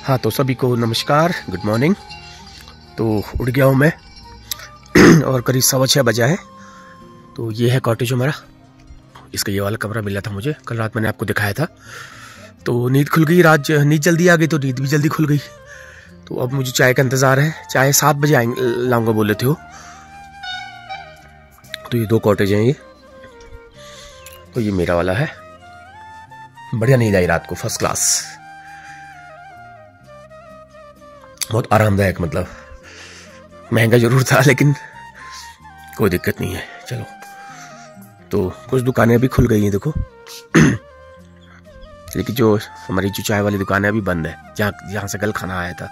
हाँ, तो सभी को नमस्कार, गुड मॉर्निंग। तो उठ गया हूँ मैं और करीब 6:15 बजा है। तो ये है कॉटेज हमारा। इसका ये वाला कमरा मिला था मुझे, कल रात मैंने आपको दिखाया था। तो नींद खुल गई, रात नींद जल्दी आ गई तो नींद भी जल्दी खुल गई। तो अब मुझे चाय का इंतज़ार है। चाय 7 बजे आएंगे, लाऊंगा बोले थे वो। तो ये 2 कॉटेज हैं ये। तो ये मेरा वाला है। बढ़िया नींद आई रात को, फर्स्ट क्लास, बहुत आरामदायक। मतलब महंगा जरूर था लेकिन कोई दिक्कत नहीं है। चलो, तो कुछ दुकानें अभी खुल गई हैं देखो लेकिन जो हमारी जो चाय वाली दुकान है अभी बंद है, जहाँ से कल खाना आया था।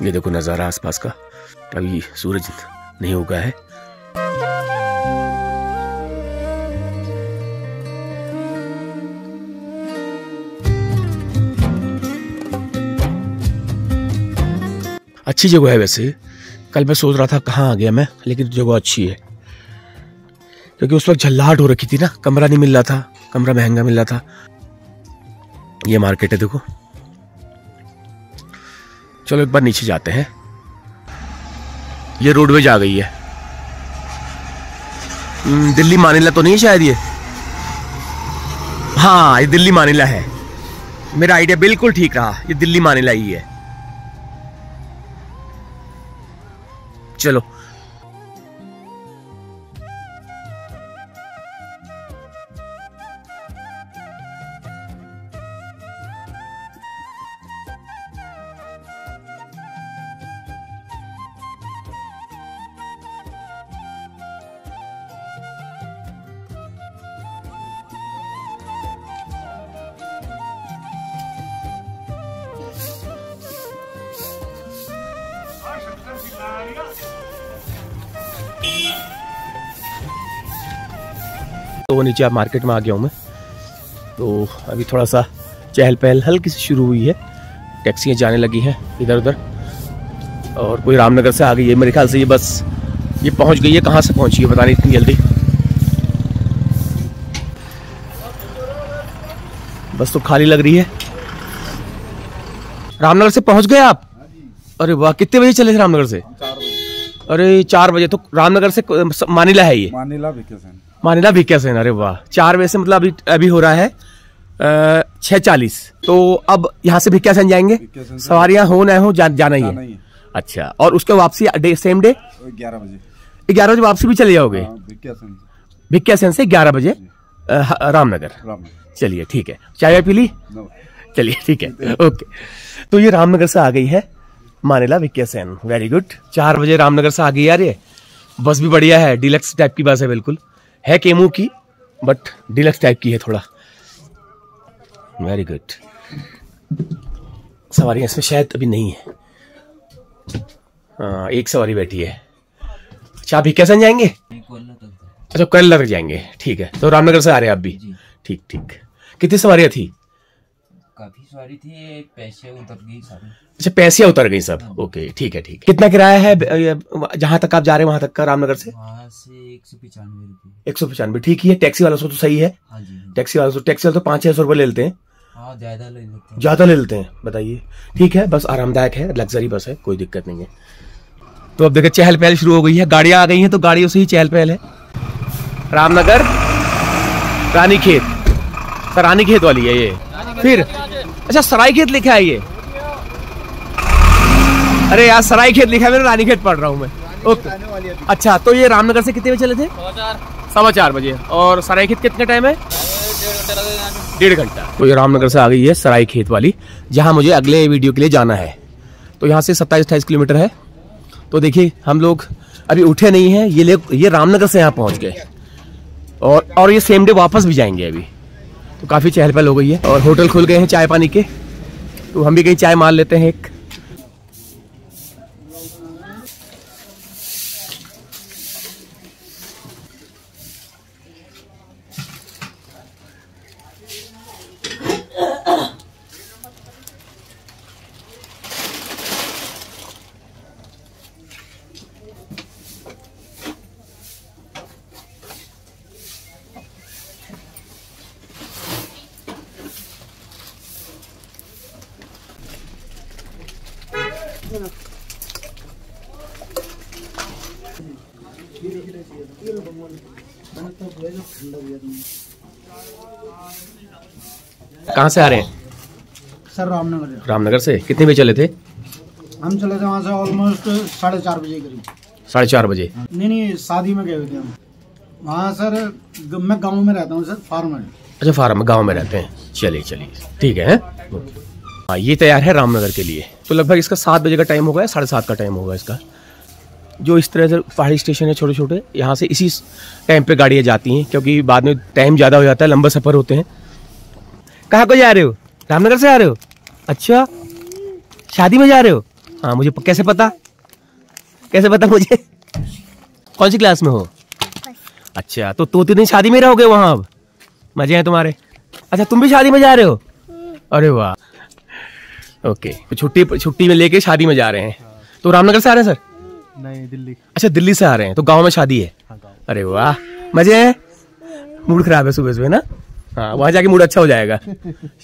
ये देखो नज़ारा आसपास का। अभी सूरज नहीं उगा है। अच्छी जगह है वैसे। कल मैं सोच रहा था कहाँ आ गया मैं, लेकिन जगह अच्छी है क्योंकि उस वक्त झल्लाहट हो रखी थी ना, कमरा नहीं मिल रहा था, कमरा महंगा मिल रहा था। ये मार्केट है देखो। चलो एक बार नीचे जाते हैं। ये रोडवेज आ गई है। दिल्ली मानिला तो नहीं है शायद ये। हाँ, ये दिल्ली मानिला है। मेरा आइडिया बिल्कुल ठीक रहा, ये दिल्ली मानिला ही है। चलो, तो नीचे आप मार्केट में आ गया हूँ मैं। तो अभी थोड़ा सा चहल पहल हल्की सी शुरू हुई है। टैक्सियाँ जाने लगी हैं इधर उधर, और कोई रामनगर से आ गई है मेरे ख्याल से। ये बस ये पहुँच गई है। कहाँ से पहुँची है पता नहीं इतनी जल्दी। बस तो खाली लग रही है। रामनगर से पहुँच गए आप? अरे वाह, कितने बजे चले थे रामनगर से? 4 बजे। अरे 4 बजे। तो रामनगर से मानिला है ये? मानिला भिक्यासेन। अरे वाह, 4 बजे से मतलब अभी हो रहा है 6:40। तो अब यहाँ से भिक्यासेन जाएंगे। सवारियां हो ना हो जाना ही है। अच्छा, और उसके वापसी सेम डे 11 बजे। 11 बजे वापसी भी चले जाओगे? भिक्यासेन से 11 बजे रामनगर। चलिए ठीक है। चाय पी ली? चलिए ठीक है, ओके। तो ये रामनगर से आ गई है मानिला भिक्यासेन। Very good. 4 बजे रामनगर से आ गई यार। ये बस भी बढ़िया है, डीलक्स टाइप की बस है। बिल्कुल है केमू की, बट डीलक्स टाइप की है थोड़ा। Very good. सवारियां इसमें शायद अभी नहीं है। हाँ, एक सवारी बैठी है। अच्छा, आप भिक्यासेन जाएंगे? अच्छा, कोयला तक जाएंगे। ठीक है, तो रामनगर से आ रहे हैं आप भी? ठीक ठीक। कितनी सवारियां थी? काफी सवारी थी, पैसे उतर गई सारी। अच्छा, पैसे उतर गई सब। ओके ठीक है ठीक है। कितना किराया है जहां तक आप जा रहे हैं वहां तक का रामनगर से? वहां से 195 रुपये। 195, ठीक ही है। टैक्सी वालों से तो सही है। हाँ जी। टैक्सी वाले तो 500-600 रुपये ले लेते हैं। हाँ, ज्यादा ले लेते हैं। ज्यादा ले लेते हैं, बताइए। ठीक है, बस आरामदायक है, लग्जरी बस है, कोई दिक्कत नहीं है। तो अब देखिए चहल पहल शुरू हो गई है। गाड़ियां आ गई हैं तो गाड़ियों से ही चहल पहल है। रामनगर रानीखेत, रानीखेत वाली है ये। फिर अच्छा, सरायखेत लिखा है ये। अरे यार, सरायखेत लिखा है, मैंने रानीखेत पढ़ रहा हूँ मैं। ओके, अच्छा। तो ये रामनगर से कितने बजे चले थे? 4:15 बजे। और सरायखेत कितने टाइम है? 1.5 घंटा। तो ये रामनगर से आ गई है सरायखेत वाली, जहाँ मुझे अगले वीडियो के लिए जाना है। तो यहाँ से 27-28 किलोमीटर है। तो देखिए, हम लोग अभी उठे नहीं हैं। ये रामनगर से यहाँ पहुँच गए, और ये सेम डे वापस भी जाएंगे अभी। तो काफ़ी चहल पहल हो गई है, और होटल खुल गए हैं चाय पानी के। तो हम भी कहीं चाय मान लेते हैं एक। कहाँ से आ रहे हैं सर? रामनगर। रामनगर से। कितने बजे चले थे? हम चले थे वहाँ से ऑलमोस्ट 4:30 बजे करीब। 4:30 बजे? नहीं, शादी में गए हुए थे हम वहाँ सर। मैं गांव में रहता हूँ सर, फार्म है। अच्छा, फार्म में, गांव में रहते हैं। चलिए चलिए, ठीक है। हाँ, ये तैयार है रामनगर के लिए। तो लगभग इसका 7 बजे का टाइम होगा या 7:30 का टाइम होगा इसका। जो इस तरह से पहाड़ी स्टेशन है छोटे छोटे, यहाँ से इसी टाइम पे गाड़ियाँ जाती हैं, क्योंकि बाद में टाइम ज़्यादा हो जाता है, लंबा सफ़र होते हैं। कहाँ को जा रहे हो? रामनगर से आ रहे हो? अच्छा, शादी में जा रहे हो? हाँ, मुझे कैसे पता? कैसे पता मुझे? कौन सी क्लास में हो? अच्छा, तो 2-3 दिन शादी में रहोगे वहाँ? अब मजे हैं तुम्हारे। अच्छा, तुम भी शादी में जा रहे हो? अरे वाह, ओके। तो छुट्टी में लेके शादी में जा रहे हैं। तो रामनगर से आ रहे हैं सर? नहीं, दिल्ली। अच्छा, दिल्ली से आ रहे हैं। तो गांव में शादी है? अरे वाह, मजे हैं। मूड खराब है सुबह सुबह ना? हाँ, वहाँ जाके मूड अच्छा हो जाएगा।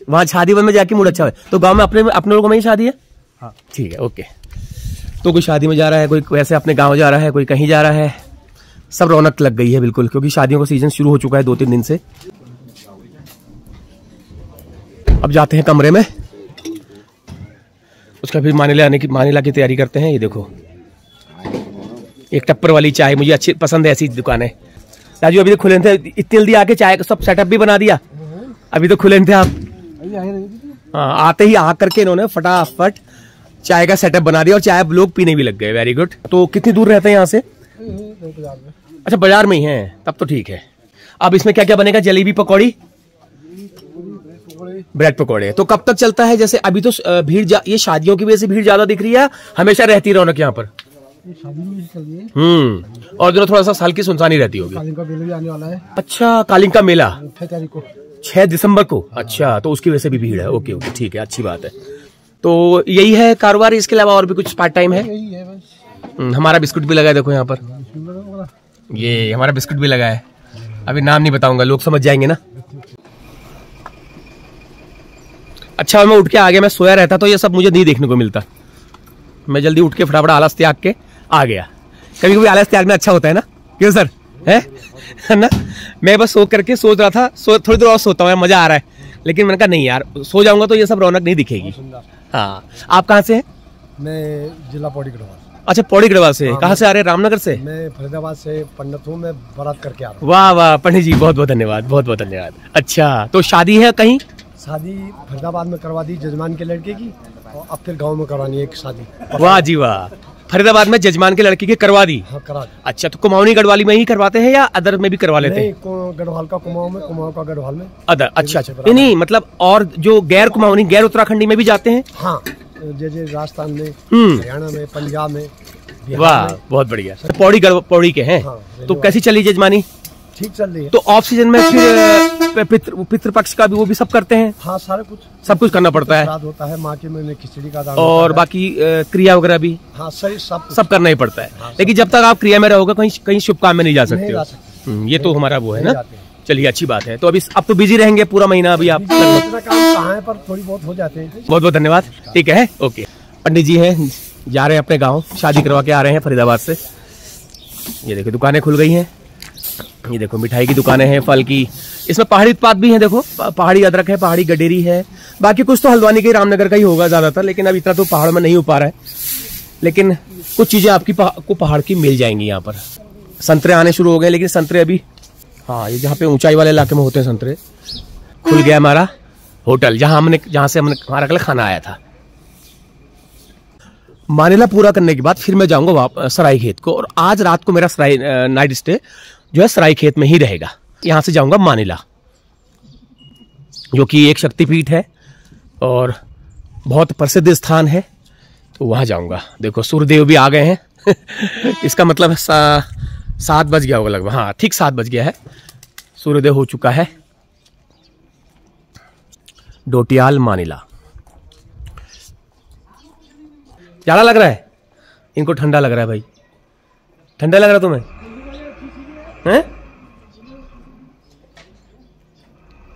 वहाँ शादी में जाके मूड अच्छा हो। तो गांव में अपने लोगों में ही शादी है? हाँ। ठीक है, ओके। तो कोई शादी में जा रहा है, कोई वैसे अपने गांव जा रहा है, कोई कहीं जा रहा है। सब रौनक लग गई है बिल्कुल, क्योंकि शादियों का सीजन शुरू हो चुका है 2-3 दिन से। अब जाते हैं कमरे में, उसका फिर मानिला की तैयारी करते हैं। ये देखो, एक टप्पर वाली चाय मुझे अच्छी पसंद है, ऐसी दुकान है। राजू, अभी तो खुले थे, इतनी जल्दी आके चाय का सब सेटअप भी बना दिया? अभी तो खुले थे आप? हाँ, आते ही आ करके इन्होंने फटाफट चाय का सेटअप बना दिया और चाय लोग पीने भी लग गए। Very good. तो कितनी दूर रहते हैं यहाँ से? अच्छा, बाजार में ही है, तब तो ठीक है। अब इसमें क्या क्या बनेगा? जलेबी, पकौड़ी, ब्रेड पकौड़े। तो कब तक चलता है? जैसे अभी तो ये शादियों की वजह से भीड़ ज्यादा दिख रही है, हमेशा रहती रौनक यहाँ पर? और दिनों थोड़ा सा हल्की सुनसानी रहती होगी। कालिंग का मेला भी आने वाला है। अच्छा, कालिंग का मेला 6 तारीख को, 6 दिसंबर को। अच्छा, तो उसकी वजह से भी भीड़ है। ओके ओके, ठीक है, अच्छी बात है। तो यही है कारोबार, इसके अलावा और भी कुछ पार्ट टाइम है? यही है बस। हमारा बिस्कुट भी लगा है, देखो यहाँ पर। ये हमारा बिस्कुट भी लगा है। अभी नाम नहीं बताऊंगा, लोग समझ जाएंगे ना। अच्छा, मैं उठ के आ गया। मैं सोया रहता तो ये सब मुझे नहीं देखने को मिलता। मैं जल्दी उठ के फटाफट आलस त्याग के आ गया। कभी कभी आलस त्याग में अच्छा होता है ना? क्यों सर? है ना? मैं बस सो करके सोच रहा था, थोड़ी देर और सोता हूँ, मजा आ रहा है। लेकिन मैंने कहा नहीं यार, सो जाऊंगा तो ये सब रौनक नहीं दिखेगी। हाँ, आप कहाँ से हैं? मैं जिला पौड़ी गढ़वाल। अच्छा, पौड़ी गढ़वाल से। कहाँ से आ रहे हैं? रामनगर से? मैं फरीदाबाद से पंडित हूँ, मैं बारात करके आ रहा हूँ। वाह वाह पंडित जी, बहुत बहुत धन्यवाद, बहुत बहुत धन्यवाद। अच्छा, तो शादी है कहीं? शादी फरीदाबाद में करवा दी जजमान के लड़के की, और अब फिर गांव में करवानी है एक शादी। वाह जी वाह, फरीदाबाद में जजमान के लड़की की करवा दी? हाँ, करा दी। अच्छा, तो कुमाऊनी गढ़वाली में ही करवाते हैं या अदर में भी करवा लेते हैं? गढ़वाल का कुमाऊं में, कुमाऊं का गढ़वाल में, अदर। अच्छा अच्छा, नहीं मतलब और जो गैर कुमाऊनी, गैर उत्तराखंडी में भी जाते हैं? हाँ, जैसे राजस्थान में, हरियाणा में, पंजाब में। वाह, बहुत बढ़िया। पौड़ी के हैं। हाँ, तो कैसी चली जजमानी? ठीक चल रही है। तो ऑफ सीजन में फिर पितृपक्ष का भी वो भी सब करते हैं? हाँ, सारा कुछ, सब कुछ करना पड़ता है। श्राद्ध होता है, माँ के मुंह में खिचड़ी का दान, और बाकी क्रिया वगैरह भी? हाँ, सही, सब करना ही पड़ता है। हाँ, लेकिन जब तक आप क्रिया में रहोगे कहीं शुभ काम में नहीं जा सकते हो। ये तो हमारा वो है ना। चलिए, अच्छी बात है। तो अब तो बिजी रहेंगे पूरा महीना अभी आप? इतना काम कहाँ है, पर थोड़ी बहुत हो जाते हैं। बहुत बहुत धन्यवाद, ठीक है, ओके। पंडित जी हैं, जा रहे हैं अपने गाँव, शादी करवा के आ रहे हैं फरीदाबाद से। ये देखो, दुकानें खुल गई हैं। ये देखो, मिठाई की दुकानें हैं, फल की। इसमें पहाड़ी उत्पाद भी हैं, देखो, पहाड़ी अदरक है, पहाड़ी गडेरी है। बाकी कुछ तो हल्द्वानी के, रामनगर का ही होगा ज्यादातर, लेकिन अब इतना तो पहाड़ में नहीं हो पा रहा है। लेकिन कुछ चीजें आपकी को पहाड़ की मिल जाएंगी यहाँ पर। संतरे आने शुरू हो गए, लेकिन संतरे अभी, हाँ, ये जहाँ पे ऊंचाई वाले इलाके में होते हैं संतरे। खुल गया हमारा होटल, जहाँ से हमारा कल खाना आया था। मानिला पूरा करने के बाद फिर मैं जाऊंगा सरायखेत को, और आज रात को मेरा नाइट स्टे जो है सरायखेत में ही रहेगा। यहाँ से जाऊंगा मानिला, जो कि एक शक्तिपीठ है और बहुत प्रसिद्ध स्थान है, तो वहां जाऊंगा। देखो, सूर्यदेव भी आ गए हैं। इसका मतलब 7 बज गया होगा लगभग। हाँ, ठीक 7 बज गया है, सूर्योदय हो चुका है। डोटियाल मानिला। ज्यादा लग रहा है इनको? ठंडा लग रहा है भाई? ठंडा लग रहा है तुम्हें? हैं?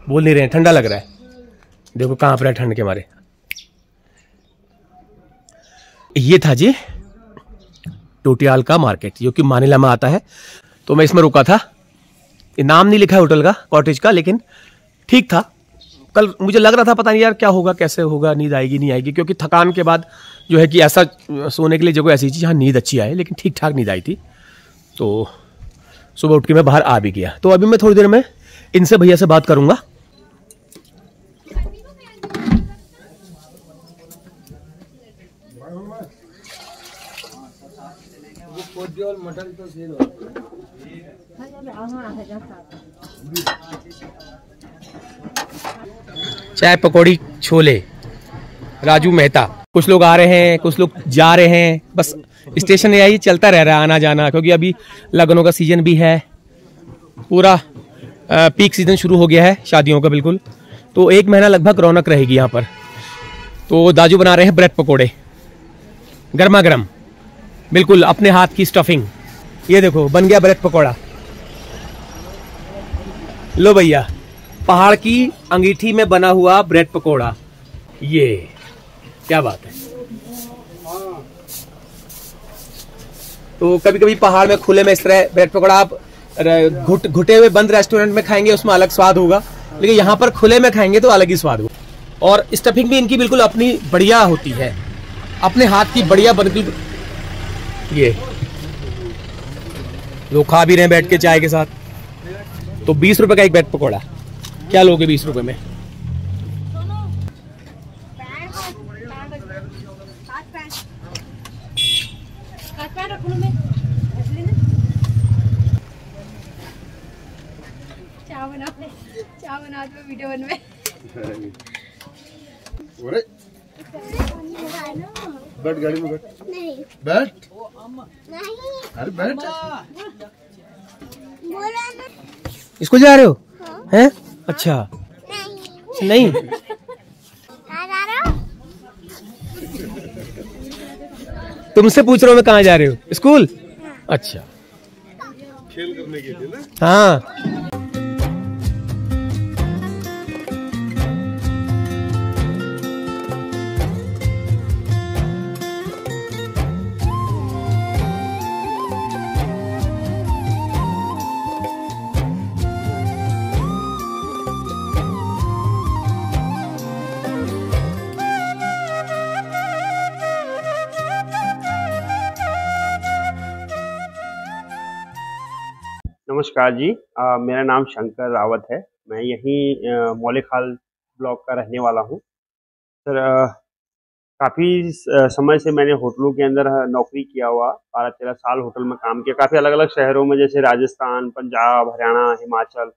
बोल नहीं रहे हैं, ठंडा लग रहा है। देखो कहां पर है ठंड के मारे। ये था जी टोटियाल का मार्केट जो कि मानिला में आता है। तो मैं इसमें रुका था, ये नाम नहीं लिखा है होटल का, कॉटेज का, लेकिन ठीक था। कल मुझे लग रहा था पता नहीं यार क्या होगा, कैसे होगा, नींद आएगी नहीं आएगी, क्योंकि थकान के बाद जो है कि ऐसा सोने के लिए जगह ऐसी चीज़, हाँ नींद अच्छी आए, लेकिन ठीक ठाक नींद आई थी। तो सुबह उठ के मैं बाहर आ भी गया। तो अभी मैं थोड़ी देर में इनसे भैया से बात करूंगा। चाय पकौड़ी छोले राजू मेहता। कुछ लोग आ रहे हैं, कुछ लोग जा रहे हैं, बस स्टेशन यही चलता रह रहा है आना जाना, क्योंकि अभी लगनों का सीजन भी है, पूरा पीक सीजन शुरू हो गया है शादियों का बिल्कुल। तो एक महीना लगभग रौनक रहेगी यहाँ पर। तो दाजू बना रहे हैं ब्रेड पकोड़े गर्मा गर्म, बिल्कुल अपने हाथ की स्टफिंग। ये देखो बन गया ब्रेड पकोड़ा। लो भैया, पहाड़ की अंगीठी में बना हुआ ब्रेड पकोड़ा, ये क्या बात है। तो कभी कभी पहाड़ में खुले में इस तरह ब्रेड पकोड़ा आप घुटे हुए बंद रेस्टोरेंट में खाएंगे उसमें अलग स्वाद होगा, लेकिन यहाँ पर खुले में खाएंगे तो अलग ही स्वाद होगा। और स्टफिंग भी इनकी बिल्कुल अपनी बढ़िया होती है, अपने हाथ की बढ़िया बनती। ये लोग खा भी रहे हैं बैठ के चाय के साथ। तो 20 रुपए का एक ब्रेड पकोड़ा, क्या लोगे 20 रुपए में? वीडियो बनवे बैठ गाड़ी में, बैठ नहीं, बैठ नहीं, अरे बैठ बोला ना। इसको जा रहे हो? हाँ। हैं? अच्छा नहीं, नहीं। कहाँ जा रहे हो? तुमसे पूछ रहा हूँ मैं कहाँ जा रहे हो? स्कूल? हाँ। अच्छा, खेल करने के लिए ना। हाँ। नमस्कार जी, मेरा नाम शंकर रावत है। मैं यहीं मौलिकहाल ब्लॉक का रहने वाला हूँ। सर, काफ़ी समय से मैंने होटलों के अंदर नौकरी किया हुआ, 12-13 साल होटल में काम किया, काफ़ी अलग अलग शहरों में, जैसे राजस्थान, पंजाब, हरियाणा, हिमाचल,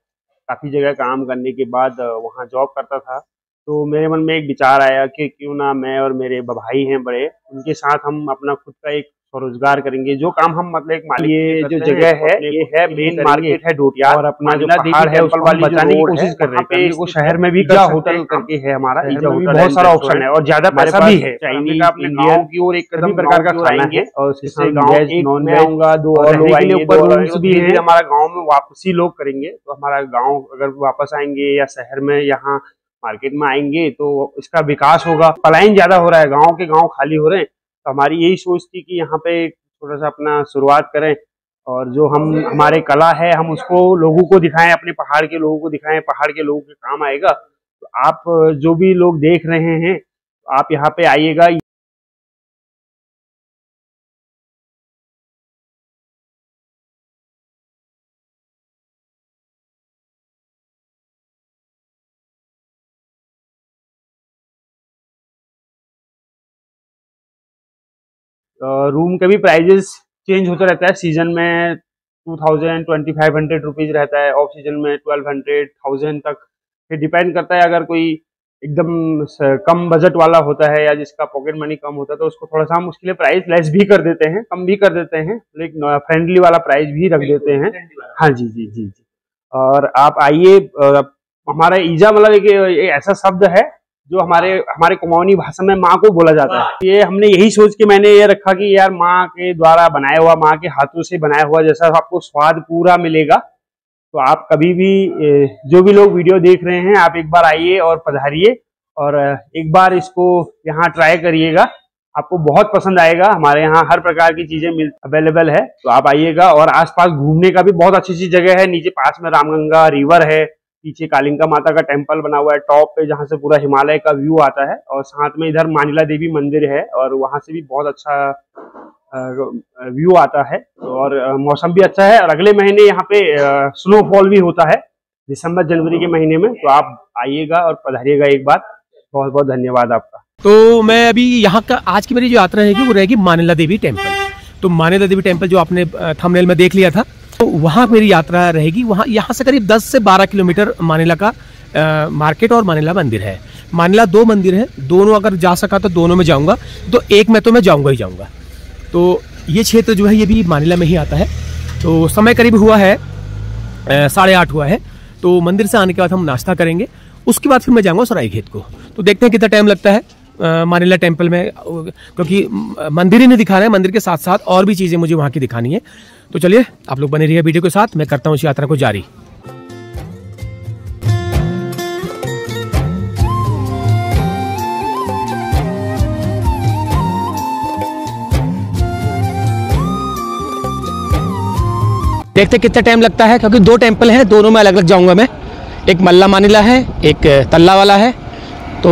काफ़ी जगह काम करने के बाद वहाँ जॉब करता था। तो मेरे मन में एक विचार आया कि क्यों ना मैं और मेरे भाई हैं बड़े, उनके साथ हम अपना खुद का एक स्वरोजगार करेंगे। जो काम हम मतलब एक मालिक, ये जो जगह है ये है मेन मार्केट है डोटिया, और अपना जो पहाड़ है उसको बचाने की कोशिश कर रहे हैं। वो शहर में भी ईजा होटल करके है हमारा, ईजा होटल बहुत सारा ऑप्शन है और ज्यादा पैसा भी है। चाइनीज, इंडियन की और एक कदम प्रकार का खाएंगे, और इससे वेज नॉन वेज आऊंगा, दो और लोग आएंगे, ऊपर रूम्स भी है। हमारा गाँव में वापसी लोग करेंगे, तो हमारा गाँव अगर वापस आएंगे या शहर में यहाँ मार्केट में आएंगे तो इसका विकास होगा। पलायन ज्यादा हो रहा है, गाँव के गाँव खाली हो रहे हैं। तो हमारी यही सोच थी कि यहाँ पे थोड़ा सा अपना शुरुआत करें, और जो हम हमारे कला है हम उसको लोगों को दिखाएं, अपने पहाड़ के लोगों को दिखाएं, पहाड़ के लोगों के काम आएगा। तो आप जो भी लोग देख रहे हैं आप यहाँ पे आइएगा। रूम के भी प्राइजेस चेंज होता रहता है। सीजन में 2000-2500 रुपीज रहता है, ऑफ सीजन में 1200-1000 तक। फिर डिपेंड करता है, अगर कोई एकदम कम बजट वाला होता है या जिसका पॉकेट मनी कम होता है तो उसको थोड़ा सा हम उसके लिए प्राइस लेस भी कर देते हैं, कम भी कर देते हैं, लेकिन फ्रेंडली वाला प्राइस भी रख देते हैं। हाँ जी जी जी जी। और आप आइए। हमारा ईजा मतलब एक ऐसा शब्द है जो हमारे कुमाऊनी भाषा में माँ को बोला जाता है। ये हमने यही सोच के मैंने ये रखा कि यार माँ के द्वारा बनाया हुआ, माँ के हाथों से बनाया हुआ जैसा आपको स्वाद पूरा मिलेगा। तो आप कभी भी जो भी लोग वीडियो देख रहे हैं आप एक बार आइए और पधारिए और एक बार इसको यहाँ ट्राई करिएगा। आपको बहुत पसंद आएगा। हमारे यहाँ हर प्रकार की चीजें अवेलेबल है, तो आप आइएगा। और आसपास घूमने का भी बहुत अच्छी अच्छी जगह है। नीचे पास में रामगंगा रिवर है, पीछे कालिंका माता का टेम्पल बना हुआ है टॉप पे, जहाँ से पूरा हिमालय का व्यू आता है। और साथ में इधर मानिला देवी मंदिर है, और वहां से भी बहुत अच्छा व्यू आता है। और मौसम भी अच्छा है। और अगले महीने यहाँ पे स्नोफॉल भी होता है, दिसंबर जनवरी के महीने में। तो आप आइएगा और पधारिएगा एक बार। बहुत बहुत धन्यवाद आपका। तो मैं अभी यहाँ का आज की मेरी जो यात्रा रहेगी वो रहेगी मानिला देवी टेम्पल। तो मानिला देवी टेम्पल जो आपने थंबनेल में देख लिया था, तो वहाँ मेरी यात्रा रहेगी। वहाँ यहाँ से करीब 10 से 12 किलोमीटर मानिला का मार्केट और मानिला मंदिर है। मानिला 2 मंदिर है, दोनों अगर जा सका तो दोनों में जाऊँगा, तो एक में तो मैं जाऊँगा ही जाऊँगा। तो ये क्षेत्र जो है ये भी मानिला में ही आता है। तो समय करीब हुआ है 8:30 हुआ है। तो मंदिर से आने के बाद हम नाश्ता करेंगे, उसके बाद फिर मैं जाऊँगा सरायखेत को। तो देखते हैं कितना टाइम लगता है मानिला टेम्पल में, क्योंकि मंदिर ही नहीं दिखा रहे हैं, मंदिर के साथ साथ और भी चीज़ें मुझे वहाँ की दिखानी है। तो चलिए आप लोग बने रहिए वीडियो के साथ, मैं करता हूँ इस यात्रा को जारी। देखते कितना टाइम लगता है, क्योंकि 2 टेम्पल हैं, दोनों में अलग अलग जाऊंगा मैं। एक मल्ला मानिला है, एक तल्ला वाला है। तो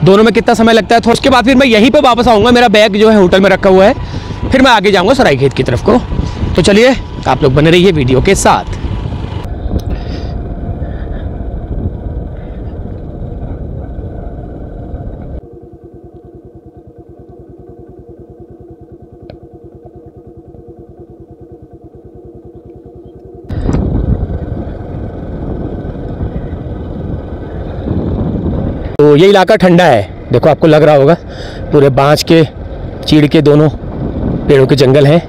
दोनों में कितना समय लगता है, तो उसके बाद फिर मैं यहीं पे वापस आऊँगा। मेरा बैग जो है होटल में रखा हुआ है, फिर मैं आगे जाऊँगा सरायखेत की तरफ को। तो चलिए आप लोग बने रहिए वीडियो के साथ। तो ये इलाका ठंडा है, देखो आपको लग रहा होगा, पूरे बांस के चीड़ के दोनों पेड़ों के जंगल हैं,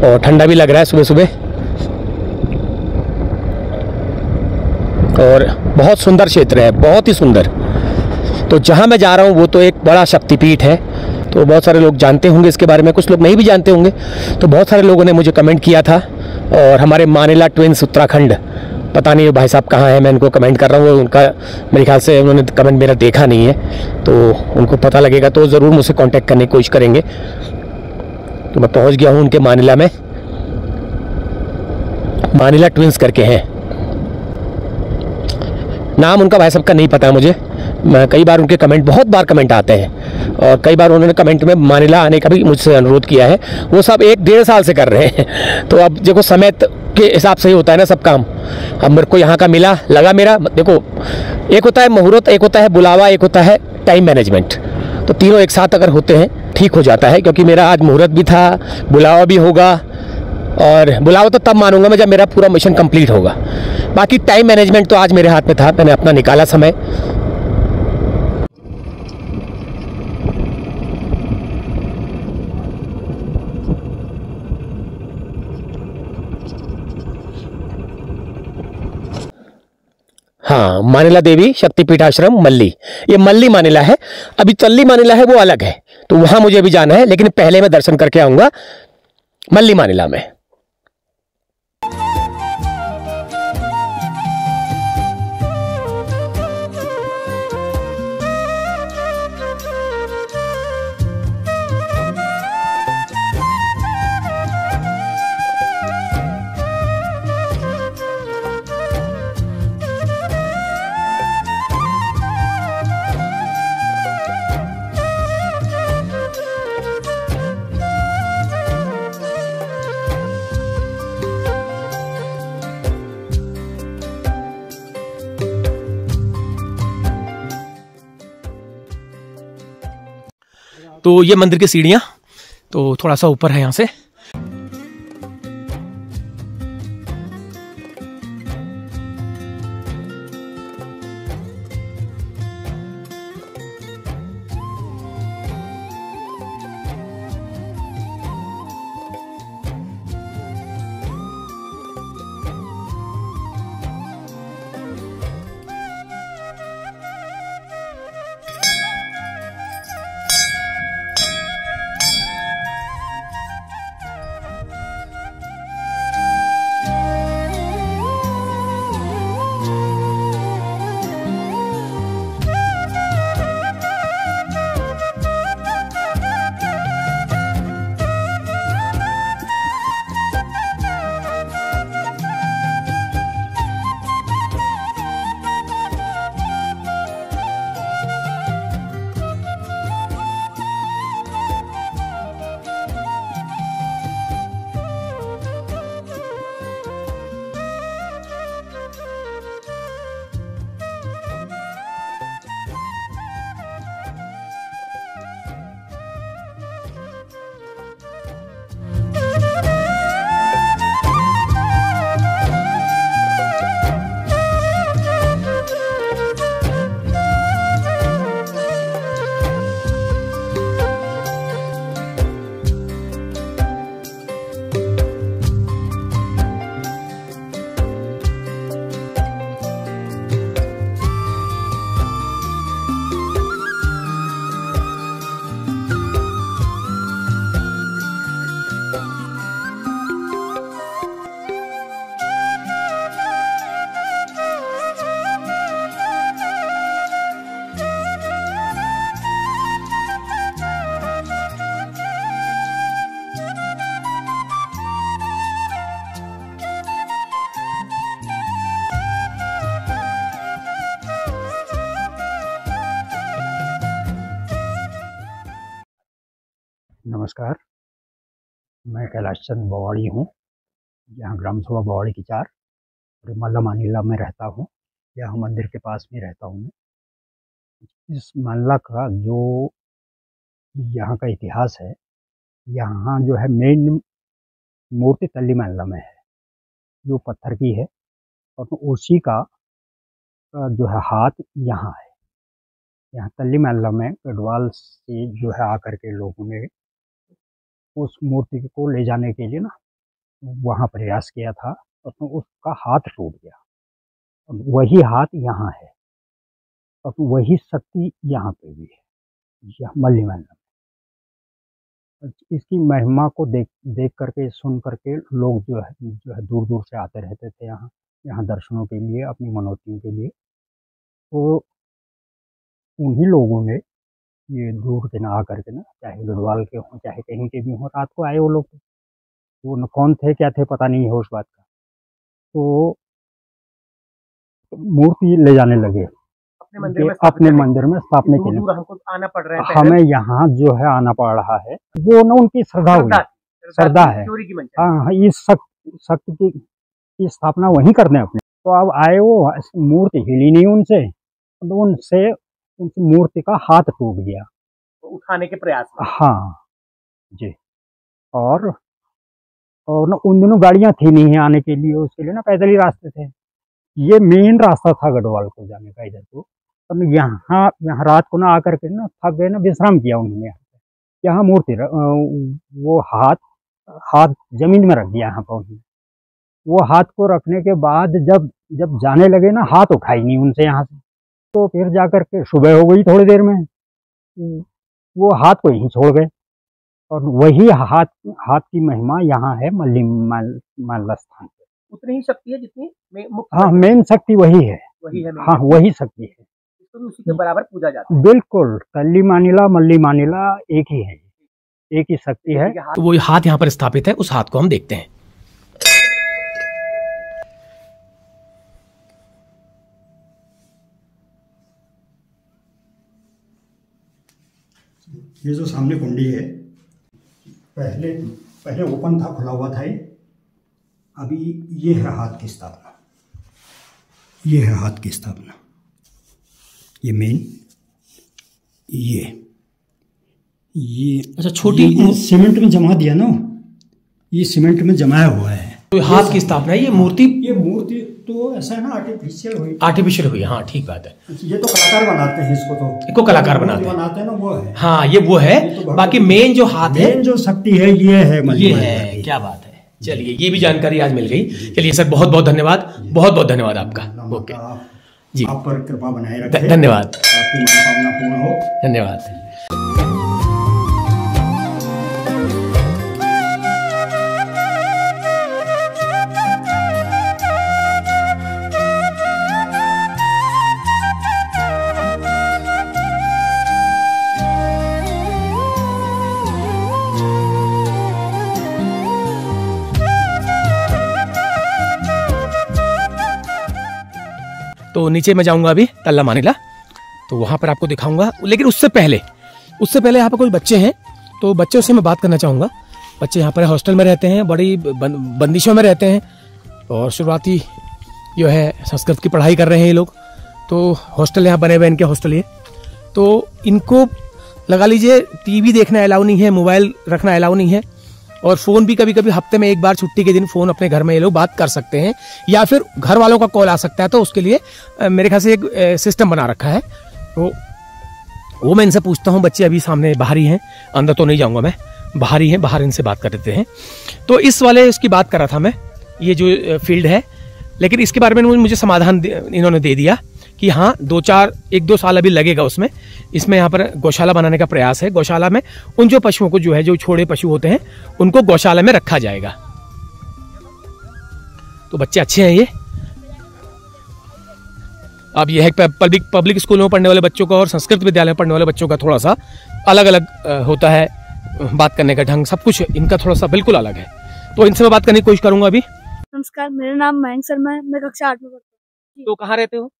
और ठंडा भी लग रहा है सुबह सुबह। और बहुत सुंदर क्षेत्र है, बहुत ही सुंदर। तो जहाँ मैं जा रहा हूँ वो तो एक बड़ा शक्तिपीठ है, तो बहुत सारे लोग जानते होंगे इसके बारे में, कुछ लोग नहीं भी जानते होंगे। तो बहुत सारे लोगों ने मुझे कमेंट किया था, और हमारे मानिला ट्विंस उत्तराखंड, पता नहीं भाई साहब कहाँ हैं, मैं इनको कमेंट कर रहा हूँ, उनका मेरे ख्याल से उन्होंने कमेंट मेरा देखा नहीं है, तो उनको पता लगेगा तो ज़रूर मुझसे कांटेक्ट करने की कोशिश करेंगे। तो मैं पहुँच गया हूँ उनके मानिला में, मानिला ट्विंस करके हैं नाम उनका, भाई साहब का नहीं पता मुझे। मैं कई बार उनके कमेंट, बहुत बार कमेंट आते हैं, और कई बार उन्होंने कमेंट में मानिला आने का भी मुझसे अनुरोध किया है। वो सब 1-1.5 साल से कर रहे हैं। तो अब देखो समय के हिसाब से ही होता है ना सब काम। अब मेरे को यहाँ का मिला, लगा मेरा, देखो एक होता है मुहूर्त, एक होता है बुलावा, एक होता है टाइम मैनेजमेंट। तो तीनों एक साथ अगर होते हैं ठीक हो जाता है, क्योंकि मेरा आज मुहूर्त भी था, बुलावा भी होगा, और बुलावा तो तब मानूंगा मैं जब मेरा पूरा मिशन कंप्लीट होगा। बाकी टाइम मैनेजमेंट तो आज मेरे हाथ में था, मैंने अपना निकाला समय। हाँ, मानिला देवी शक्तिपीठ आश्रम मल्ली, ये मल्ली मानिला है। अभी तल्ली मानिला है वो अलग है, तो वहां मुझे भी जाना है, लेकिन पहले मैं दर्शन करके आऊंगा मल्ली मानिला में। तो ये मंदिर की सीढ़ियाँ, तो थोड़ा सा ऊपर है यहाँ से। नमस्कार, मैं कैलाश चंद बवाड़ी हूँ। यहाँ ग्राम सभा बवाड़ी की 4 और मल्ला मानीला में रहता हूँ। यहाँ मंदिर के पास में रहता हूँ मैं। इस मल्ला का जो यहाँ का इतिहास है, यहाँ जो है मेन मूर्ति तल्ली महल्ला में है, जो पत्थर की है, और उसी का जो है हाथ यहाँ है। यहाँ तल्ली महल्ला में गढ़वाल से जो है आकर के लोगों ने उस मूर्ति को ले जाने के लिए ना वहाँ प्रयास किया था, और तो उसका हाथ टूट गया। और वही हाथ यहाँ है, और वही शक्ति यहाँ पे भी है, यहाँ मल्ली महल्ला में। इसकी महिमा को देख करके, सुन करके लोग जो है दूर दूर से आते रहते थे यहाँ दर्शनों के लिए, अपनी मनौतियों के लिए। तो उन्हीं लोगों ने ये दूर के ना आकर के ना, चाहे गढ़वाल के हों चाहे कहीं के भी हों, रात को आए वो लोग। वो न कौन थे क्या थे पता नहीं है उस बात का। तो मूर्ति ले जाने लगे अपने मंदिर में स्थापने के लिए। हमको आना पड़ रहा है, हमें यहाँ जो है आना पड़ रहा है, वो ना उनकी श्रद्धा है। हाँ, इस शक्ति की स्थापना वहीं करते हैं अपने। तो अब आए वो, मूर्ति हिली नहीं उनसे, तो उनसे मूर्ति का हाथ टूट गया, तो उठाने के प्रयास में। हाँ जी। और ना उन दिनों गाड़ियां थी नहीं आने के लिए, उसके लिए ना पैदल ही रास्ते थे। ये मेन रास्ता था गढ़वाल को जाने का इधर को। तो यहाँ रात को ना आकर के ना थक गए ना, विश्राम किया उन्होंने। यहाँ मूर्ति वो हाथ जमीन में रख दिया यहाँ पर उन्होंने। वो हाथ को रखने के बाद जब जाने लगे ना, हाथ उठाई नहीं उनसे यहाँ से। तो फिर जाकर के सुबह हो गई, थोड़ी देर में वो हाथ को यहीं छोड़ गए। और वही हाथ की महिमा यहाँ है मल्ली महल्ला स्थान पे। उतनी ही शक्ति है जितनी हाँ, मेन शक्ति वही है। हाँ, वही शक्ति है, तो उसी के बराबर पूजा जाता है। बिल्कुल, तल्ली मानीला मल्ली मानीला एक ही है, एक ही शक्ति है। तो वो हाथ यहाँ पर स्थापित है, उस हाथ को हम देखते हैं। ये जो सामने कुंडी है, पहले ओपन था, खुला हुआ था ये। अभी ये है हाथ की स्थापना, ये है हाथ की स्थापना, ये मेन, ये अच्छा, छोटी सीमेंट में जमा दिया ना, ये सीमेंट में जमाया हुआ है। तो हाथ की स्थापना है। ये मूर्ति तो ऐसा है ना, आर्टिफिशियल हुई। हाँ, ठीक बात है। ये तो कलाकार बनाते हैं इसको कलाकार बनाते हैं ना, वो है। हाँ, ये वो है। तो बाकी मेन जो हाथ है, मेन जो शक्ति है, ये है। क्या बात है। चलिए, ये भी जानकारी आज मिल गई। चलिए सर, बहुत बहुत धन्यवाद, बहुत बहुत धन्यवाद आपका। ओके जी, आप पर कृपा बनाए रखें। धन्यवाद, आपकी मनोकामना पूर्ण हो। धन्यवाद। तो नीचे मैं जाऊंगा अभी तल्ला मानीला, तो वहाँ पर आपको दिखाऊंगा। लेकिन उससे पहले यहाँ पर कोई बच्चे हैं, तो बच्चों से मैं बात करना चाहूँगा। बच्चे यहाँ पर हॉस्टल में रहते हैं, बड़ी बंदिशों में रहते हैं, और शुरुआती जो है संस्कृत की पढ़ाई कर रहे हैं ये लोग। तो हॉस्टल यहाँ बने हुए इनके हॉस्टल ये। तो इनको लगा लीजिए टीवी देखना अलाउ नहीं है, मोबाइल रखना अलाउ नहीं है, और फ़ोन भी कभी कभी हफ्ते में एक बार छुट्टी के दिन फ़ोन अपने घर में ये लोग बात कर सकते हैं, या फिर घर वालों का कॉल आ सकता है। तो उसके लिए मेरे ख्याल से एक सिस्टम बना रखा है। तो वो मैं इनसे पूछता हूँ। बच्चे अभी सामने बाहर ही हैं, अंदर तो नहीं जाऊँगा मैं, बाहर ही हैं, बाहर इनसे बात कर देते हैं। तो इसकी बात कर रहा था मैं, ये जो फील्ड है। लेकिन इसके बारे में मुझे समाधान इन्होंने दे दिया कि हाँ, 1-2 साल अभी लगेगा उसमें। इसमें यहाँ पर गौशाला बनाने का प्रयास है। गौशाला में उन जो पशुओं को जो छोड़े पशु होते हैं, उनको गौशाला में रखा जाएगा। तो बच्चे अच्छे हैं ये। अब यह है पब्लिक स्कूलों में पढ़ने वाले बच्चों का और संस्कृत विद्यालय में पढ़ने वाले बच्चों का थोड़ा सा अलग अलग होता है, बात करने का ढंग, सब कुछ इनका थोड़ा सा बिल्कुल अलग है। तो इनसे मैं बात करने की कोशिश करूंगा अभी। नमस्कार, मेरा नाम मयंक शर्मा है, मैं कक्षा 8 में पढ़ता हूँ। तो कहाँ रहते हो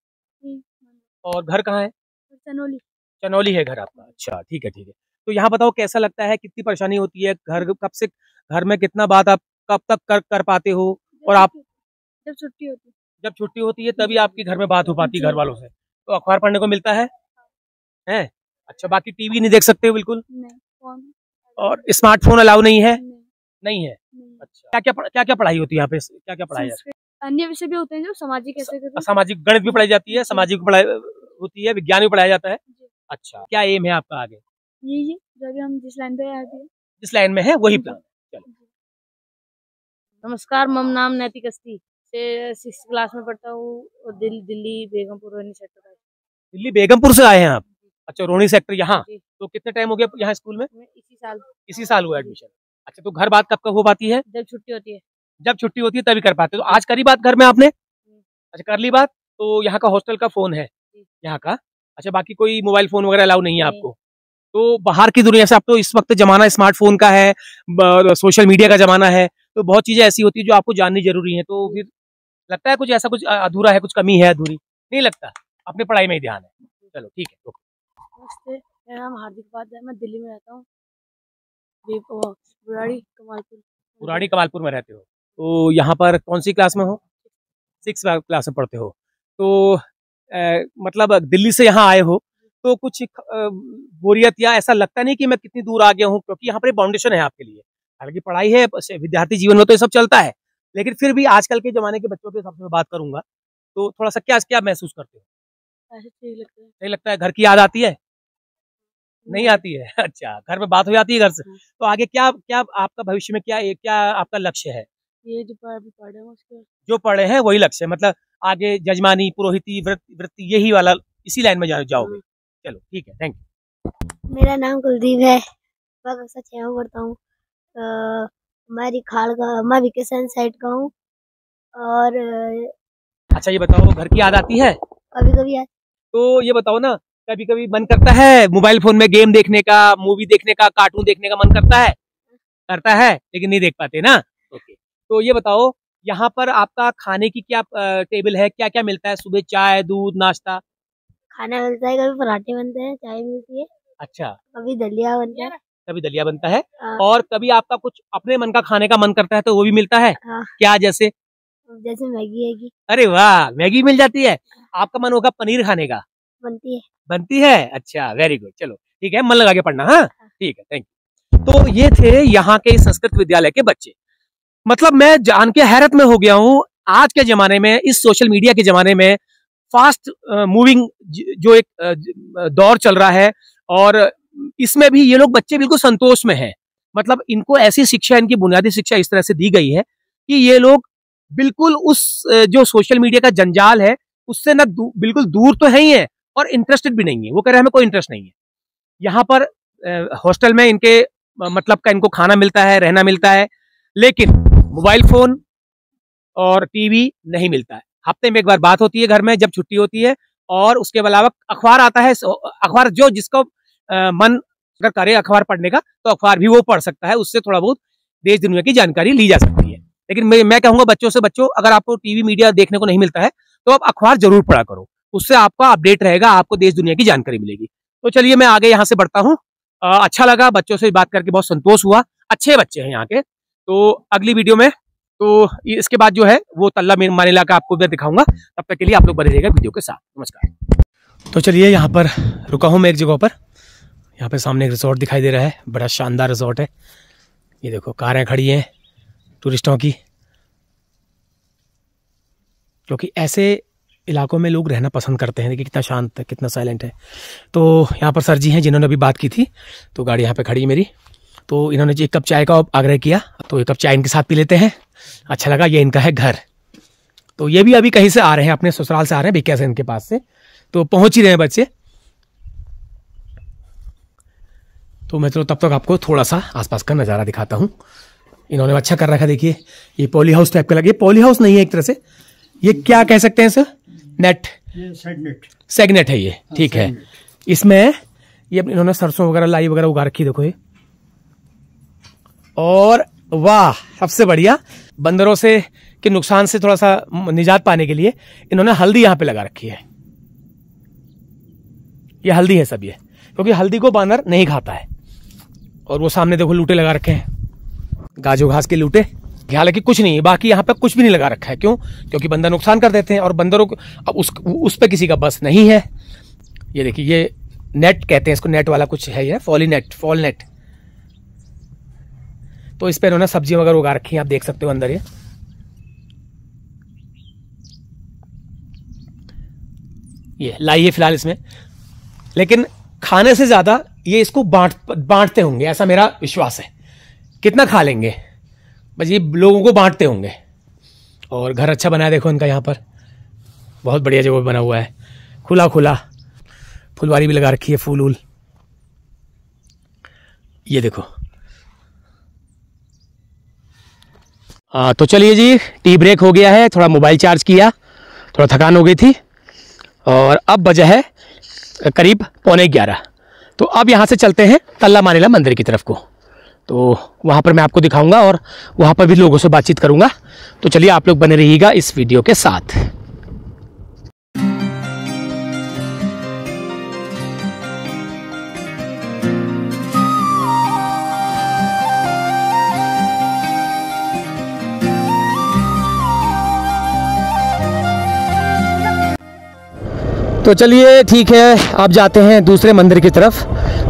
और घर कहाँ है? चनौली। चनौली है घर आपका? अच्छा, ठीक है ठीक है। तो यहाँ बताओ कैसा लगता है, कितनी परेशानी होती है, घर में कितना बात आप कब तक कर पाते हो? और आप जब छुट्टी होती है, जब छुट्टी होती है तभी आपकी घर में बात हो पाती है घर वालों से। तो अखबार पढ़ने को मिलता है? अच्छा, बाकी टीवी नहीं देख सकते हो बिल्कुल? नहीं। फोन और स्मार्टफोन अलाउ नहीं है? नहीं। नहीं है। नहीं। अच्छा, क्या पढ़ाई होती है यहाँ पे? क्या पढ़ाई है? संस्कृत, अन्य विषय भी होते हैं जो सामाजिक कैसे करते सामाजिक, गणित भी पढ़ाई जाती है, सामाजिक भी पढ़ाई होती है, विज्ञान भी पढ़ाया जाता है। अच्छा, क्या एम है आपका आगे? ये जो अभी हम जिस लाइन पे आए थे, जिस लाइन में है वही प्लान। नमस्कार, मम नाम नैतिक अस्थि से 6th क्लास में पढ़ता हूँ और दिल्ली बेगमपुर रोहिणी सेक्टर। दिल्ली बेगमपुर से आए हैं आप? अच्छा, रोहिणी सेक्टर यहाँ। तो कितने टाइम हो गया यहाँ स्कूल में? इसी साल हुआ एडमिशन। अच्छा, तो घर बात कब हो पाती है? जब छुट्टी होती है। जब छुट्टी होती है तभी कर पाते हो। तो आज करी बात घर में आपने? अच्छा, कर ली बात। तो यहाँ का हॉस्टल का फोन है यहाँ का? अच्छा, बाकी कोई मोबाइल फोन वगैरह अलाउ नहीं है आपको? तो बाहर की दुनिया से, अब तो इस वक्त जमाना स्मार्टफोन का है, सोशल मीडिया का जमाना है, तो बहुत चीजें ऐसी होती है जो आपको जाननी जरूरी है। तो फिर लगता है कुछ ऐसा, कुछ अधूरा है, कुछ कमी है, अधूरी नहीं लगता? अपनी पढ़ाई में ही ध्यान है। चलो ठीक है। नमस्ते, मेरा नाम हार्दिक उपाध्याय, मैं दिल्ली में रहता हूँ, बुराड़ी कमालपुर में रहते हो। तो यहाँ पर कौन सी क्लास में हो? 6th क्लास में पढ़ते हो। तो मतलब दिल्ली से यहाँ आए हो तो कुछ बोरियत या ऐसा लगता नहीं कि मैं कितनी दूर आ गया हूँ? क्योंकि यहाँ पर बाउंडेशन है आपके लिए, हालांकि पढ़ाई है, विद्यार्थी जीवन में तो ये सब चलता है, लेकिन फिर भी आजकल के जमाने के बच्चों के हिसाब से मैं बात करूंगा तो थोड़ा सा क्या महसूस करते हो? ऐसे ठीक लगता है। नहीं लगता है? घर की याद आती है? नहीं आती है? अच्छा, घर में बात हो जाती है घर से। तो आगे क्या आपका भविष्य में क्या आपका लक्ष्य है? ये जो पढ़े हैं उसके, जो पढ़े हैं वही लक्ष्य है, मतलब आगे जजमानी, पुरोहिती, वृत्ति, यही वाला, इसी लाइन में जाओगे? चलो ठीक है, थैंक यू। मेरा नाम कुलदीप है, मैं कक्षा 6 में पढ़ता हूँ। हमारी खाल का, मैं वेकेशन साइड का हूँ। और अच्छा, ये बताओ घर की याद आती है? कभी कभी याद। तो ये बताओ ना, कभी कभी मन करता है मोबाइल फोन में गेम देखने का, मूवी देखने का, कार्टून देखने का मन करता है? करता है, लेकिन नहीं देख पाते ना? ओके। तो ये बताओ, यहाँ पर आपका खाने की क्या टेबल है, क्या मिलता है सुबह? चाय, दूध, नाश्ता? खाना मिलता है, कभी पराठे बनते हैं, चाय मिलती है। अच्छा, कभी दलिया बनता है। कभी दलिया बनता है, और कभी आपका कुछ अपने मन का खाने का मन करता है तो वो भी मिलता है? क्या? जैसे मैगी है। अरे वाह, मैगी मिल जाती है। आपका मन होगा पनीर खाने का? बनती है। अच्छा, वेरी गुड। चलो ठीक है, मन लगा के पढ़ना। हाँ ठीक है, थैंक यू। तो ये थे यहाँ के संस्कृत विद्यालय के बच्चे। मतलब मैं जान के हैरत में हो गया हूँ, आज के जमाने में, इस सोशल मीडिया के जमाने में, फास्ट मूविंग जो एक दौर चल रहा है, और इसमें भी ये लोग बच्चे बिल्कुल संतोष में हैं। मतलब इनको ऐसी शिक्षा, इनकी बुनियादी शिक्षा इस तरह से दी गई है कि ये लोग बिल्कुल उस जो सोशल मीडिया का जंजाल है उससे ना बिल्कुल दूर तो है ही है, और इंटरेस्टेड भी नहीं है। वो कह रहे हैं हमें कोई इंटरेस्ट नहीं है। यहाँ पर हॉस्टल में इनके मतलब का इनको खाना मिलता है, रहना मिलता है, लेकिन मोबाइल फोन और टीवी नहीं मिलता है। हफ्ते में एक बार बात होती है घर में जब छुट्टी होती है, और उसके अलावा अखबार आता है। अखबार जो जिसको मन अगर करे अखबार पढ़ने का, तो अखबार भी वो पढ़ सकता है, उससे थोड़ा बहुत देश दुनिया की जानकारी ली जा सकती है। लेकिन मैं कहूंगा बच्चों, अगर आपको टीवी मीडिया देखने को नहीं मिलता है तो आप अखबार जरूर पढ़ा करो, उससे आपका अपडेट रहेगा, आपको देश दुनिया की जानकारी मिलेगी। तो चलिए मैं आगे यहाँ से बढ़ता हूँ। अच्छा लगा बच्चों से बात करके, बहुत संतोष हुआ, अच्छे बच्चे हैं यहाँ के। तो अगली वीडियो में, तो इसके बाद जो है वो तल्ला मानिला का आपको दिखाऊंगा। तब तक के लिए आप लोग बने रहिएगा वीडियो के साथ। नमस्कार। तो चलिए यहाँ पर रुका हूँ मैं एक जगह पर। यहाँ पे सामने एक रिजॉर्ट दिखाई दे रहा है, बड़ा शानदार रिजॉर्ट है। ये देखो कारें खड़ी हैं टूरिस्टों की, क्योंकि ऐसे इलाकों में लोग रहना पसंद करते हैं। देखिए कितना शांत है, कितना साइलेंट है। तो यहाँ पर सर जी हैं जिन्होंने अभी बात की थी, तो गाड़ी यहाँ पे खड़ी है मेरी। तो इन्होंने एक कप चाय का आग्रह किया, तो एक कप चाय इनके साथ पी लेते हैं। अच्छा लगा। ये इनका है घर। तो ये भी अभी कहीं से आ रहे हैं, अपने ससुराल से आ रहे हैं, भिकिया से इनके पास से, तो पहुँच ही रहे हैं बच्चे। तो मैं तो तब तक आपको थोड़ा सा आसपास का नज़ारा दिखाता हूँ। इन्होंने अच्छा कर रखा, देखिए ये पॉली हाउस टाइप का लगे। पॉली हाउस नहीं है एक तरह से, ये क्या कह सकते हैं सर? नेट, सेगनेट है ये, ठीक है। इसमें ये इन्होंने सरसों वगैरह, लाई वगैरह उगा रखी, देखो ये। और वाह, सबसे बढ़िया, बंदरों से के नुकसान से थोड़ा सा निजात पाने के लिए इन्होंने हल्दी यहाँ पे लगा रखी है। ये हल्दी है सब ये, क्योंकि हल्दी को बानर नहीं खाता है। और वो सामने देखो लूटे लगा रखे हैं, गाजो घास के लूटे। हालांकि कुछ नहीं है, बाकी यहाँ पे कुछ भी नहीं लगा रखा है। क्यों? क्योंकि बंदर नुकसान कर देते हैं और बंदरों को अब उस पे किसी का बस नहीं है। ये देखिए, ये नेट कहते हैं इसको, नेट वाला कुछ है ये, फॉल नेट। तो इस पे इन्होंने सब्जियां वगैरह उगा रखी हैं, आप देख सकते हो अंदर ये लाई है फिलहाल इसमें। लेकिन खाने से ज्यादा ये इसको बांटते होंगे, ऐसा मेरा विश्वास है। कितना खा लेंगे, बस ये लोगों को बांटते होंगे। और घर अच्छा बना है देखो इनका, यहाँ पर बहुत बढ़िया जगह बना हुआ है, खुला फुलवारी भी लगा रखी है, फूल। ये देखो। तो चलिए जी, टी ब्रेक हो गया है, थोड़ा मोबाइल चार्ज किया, थोड़ा थकान हो गई थी और अब बजा है करीब 11:15। तो अब यहाँ से चलते हैं तल्ला मानिला मंदिर की तरफ को। तो वहाँ पर मैं आपको दिखाऊंगा और वहाँ पर भी लोगों से बातचीत करूंगा। तो चलिए आप लोग बने रहिएगा इस वीडियो के साथ। तो चलिए ठीक है, आप जाते हैं दूसरे मंदिर की तरफ।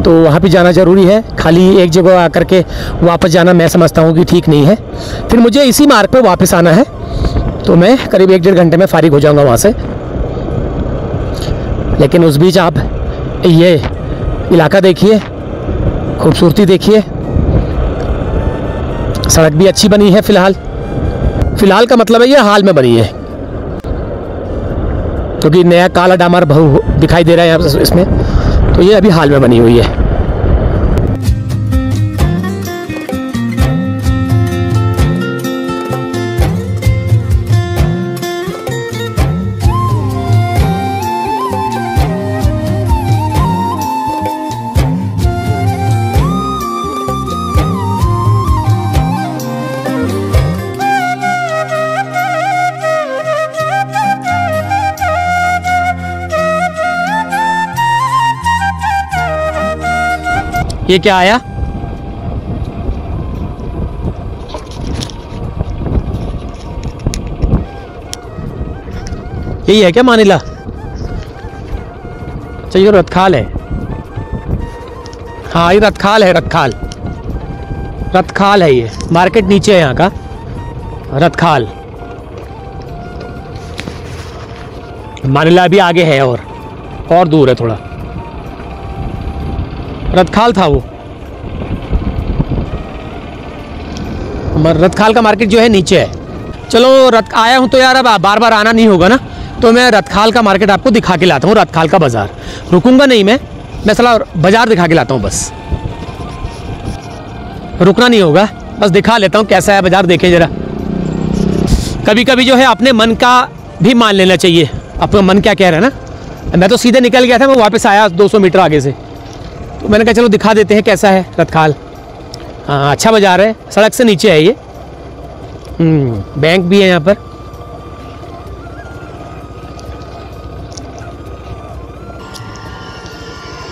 तो वहाँ भी जाना ज़रूरी है, खाली एक जगह आकर के वापस जाना मैं समझता हूँ कि ठीक नहीं है। फिर मुझे इसी मार्ग पर वापस आना है, तो मैं करीब 1-1.5 घंटे में फारिग हो जाऊँगा वहाँ से। लेकिन उस बीच आप ये इलाका देखिए, खूबसूरती देखिए, सड़क भी अच्छी बनी है फिलहाल का मतलब है ये हाल में बनी है, क्योंकि नया काला डामर बहु दिखाई दे रहा है यहाँ इसमें, तो ये अभी हाल में बनी हुई है। ये क्या आया? यही है क्या मानिला? अच्छा, ये रतखाल है। हाँ, ये रतखाल है, रतखाल है। ये मार्केट नीचे है यहाँ का, रतखाल। मानिला भी आगे है और दूर है थोड़ा। रतखाल था वो, रतखाल का मार्केट जो है नीचे है। चलो आया हूँ तो यार अब बार बार आना नहीं होगा ना, तो मैं रतखाल का मार्केट आपको दिखा के लाता हूँ, रतखाल का बाजार। रुकूंगा नहीं मैं साला बाजार दिखा के लाता हूँ, बस रुकना नहीं होगा, बस दिखा लेता हूँ कैसा है बाजार। देखें जरा, कभी कभी जो है अपने मन का भी मान लेना चाहिए, अपना मन क्या कह रहा है ना। मैं तो सीधे निकल गया था, मैं वापस आया 200 मीटर आगे से, तो मैंने कहा चलो दिखा देते हैं कैसा है रतखाल। हाँ, अच्छा बाजार है, सड़क से नीचे है ये। बैंक भी है यहाँ पर।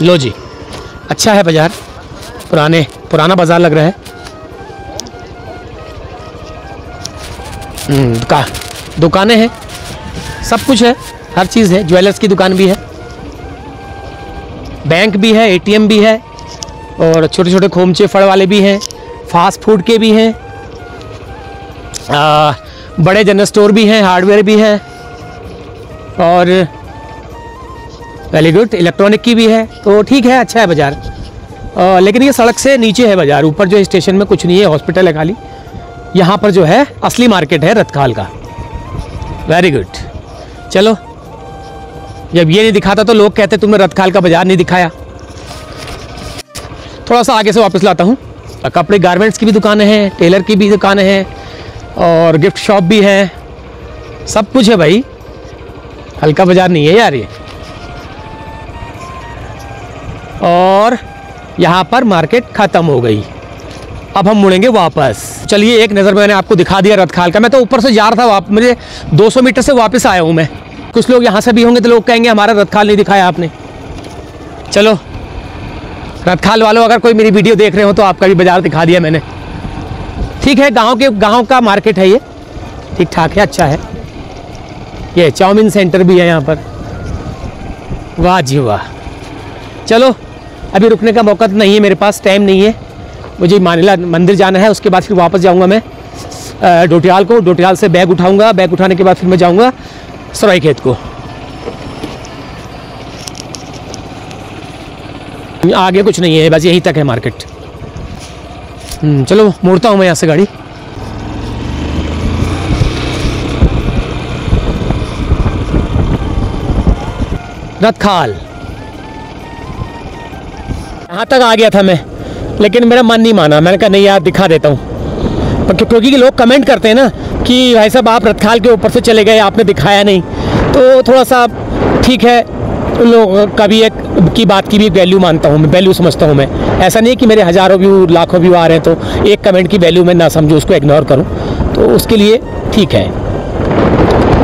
लो जी, अच्छा है बाजार, पुराना बाजार लग रहा है। दुकानें हैं, सब कुछ है, हर चीज़ है। ज्वेलर्स की दुकान भी है, बैंक भी है, एटीएम भी है, और छोटे छोटे खोमचे फड़ वाले भी हैं, फास्ट फूड के भी हैं, बड़े जनरल स्टोर भी हैं, हार्डवेयर भी हैं, और वेरी गुड इलेक्ट्रॉनिक की भी है। तो ठीक है, अच्छा है बाज़ार। लेकिन ये सड़क से नीचे है बाज़ार, ऊपर जो स्टेशन में कुछ नहीं है, हॉस्पिटल है खाली। यहाँ पर जो है असली मार्केट है रतखाल का। Very good. चलो, जब ये नहीं दिखाता तो लोग कहते तुमने रतखाल का बाजार नहीं दिखाया। थोड़ा सा आगे से वापस लाता हूँ। कपड़े गारमेंट्स की भी दुकानें हैं, टेलर की भी दुकानें हैं, और गिफ्ट शॉप भी है, सब कुछ है भाई। हल्का बाजार नहीं है यार ये। और यहाँ पर मार्केट ख़त्म हो गई, अब हम मुड़ेंगे वापस। चलिए, एक नज़र मैंने आपको दिखा दिया रतखाल का। मैं तो ऊपर से जा रहा था, मुझे 200 मीटर से वापस आया हूँ मैं। कुछ लोग यहाँ से भी होंगे तो लोग कहेंगे हमारा रतखाल नहीं दिखाया आपने। चलो, रतखाल वालों, अगर कोई मेरी वीडियो देख रहे हो तो आपका भी बाजार दिखा दिया मैंने। ठीक है, गांव का मार्केट है ये, ठीक ठाक है, अच्छा है। ये चाउमीन सेंटर भी है यहाँ पर। वाह जी वाह। चलो अभी रुकने का मौका तो नहीं है मेरे पास, टाइम नहीं है। मुझे मानिला मंदिर जाना है, उसके बाद फिर वापस जाऊँगा मैं डोटियाल को। डोटियाल से बैग उठाऊँगा, बैग उठाने के बाद फिर मैं जाऊँगा सरायखेत को। आगे कुछ नहीं है, बस यहीं तक है मार्केट। चलो मोड़ता हूँ मैं यहाँ से गाड़ी। रतखाल यहाँ तक आ गया था मैं, लेकिन मेरा मन नहीं माना। मैंने कहा नहीं यार, दिखा देता हूँ, क्योंकि लोग कमेंट करते हैं ना कि भाई साहब आप रतखाल के ऊपर से चले गए, आपने दिखाया नहीं। तो थोड़ा सा ठीक है, उन लोगों का भी एक की बात की भी वैल्यू मानता हूँ मैं, वैल्यू समझता हूँ मैं। ऐसा नहीं है कि मेरे हज़ारों व्यू लाखों व्यू आ रहे हैं तो एक कमेंट की वैल्यू मैं ना समझूँ, उसको इग्नोर करूँ, तो उसके लिए ठीक है।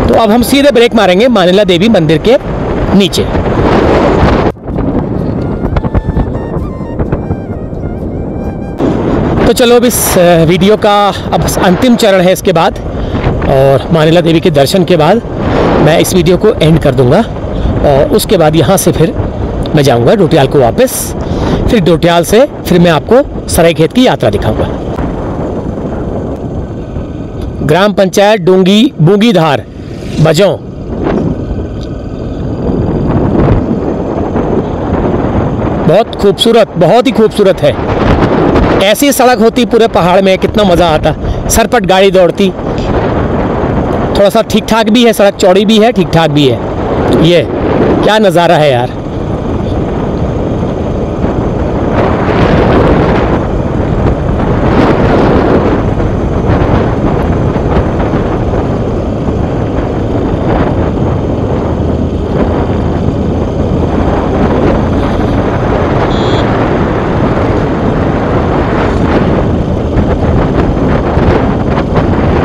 तो अब हम सीधे ब्रेक मारेंगे मानिला देवी मंदिर के नीचे। तो चलो अब इस वीडियो का अब अंतिम चरण है इसके बाद, और मानिला देवी के दर्शन के बाद मैं इस वीडियो को एंड कर दूंगा। और उसके बाद यहाँ से फिर मैं जाऊँगा डोटियाल को वापस, फिर डोटियाल से फिर मैं आपको सरायखेत की यात्रा दिखाऊंगा। ग्राम पंचायत बूंगीधार बजों। बहुत खूबसूरत, बहुत ही खूबसूरत है। ऐसी सड़क होती पूरे पहाड़ में, कितना मज़ा आता, सरपट गाड़ी दौड़ती। थोड़ा सा ठीक ठाक भी है सड़क, चौड़ी भी है, ठीक ठाक भी है। ये क्या नज़ारा है यार।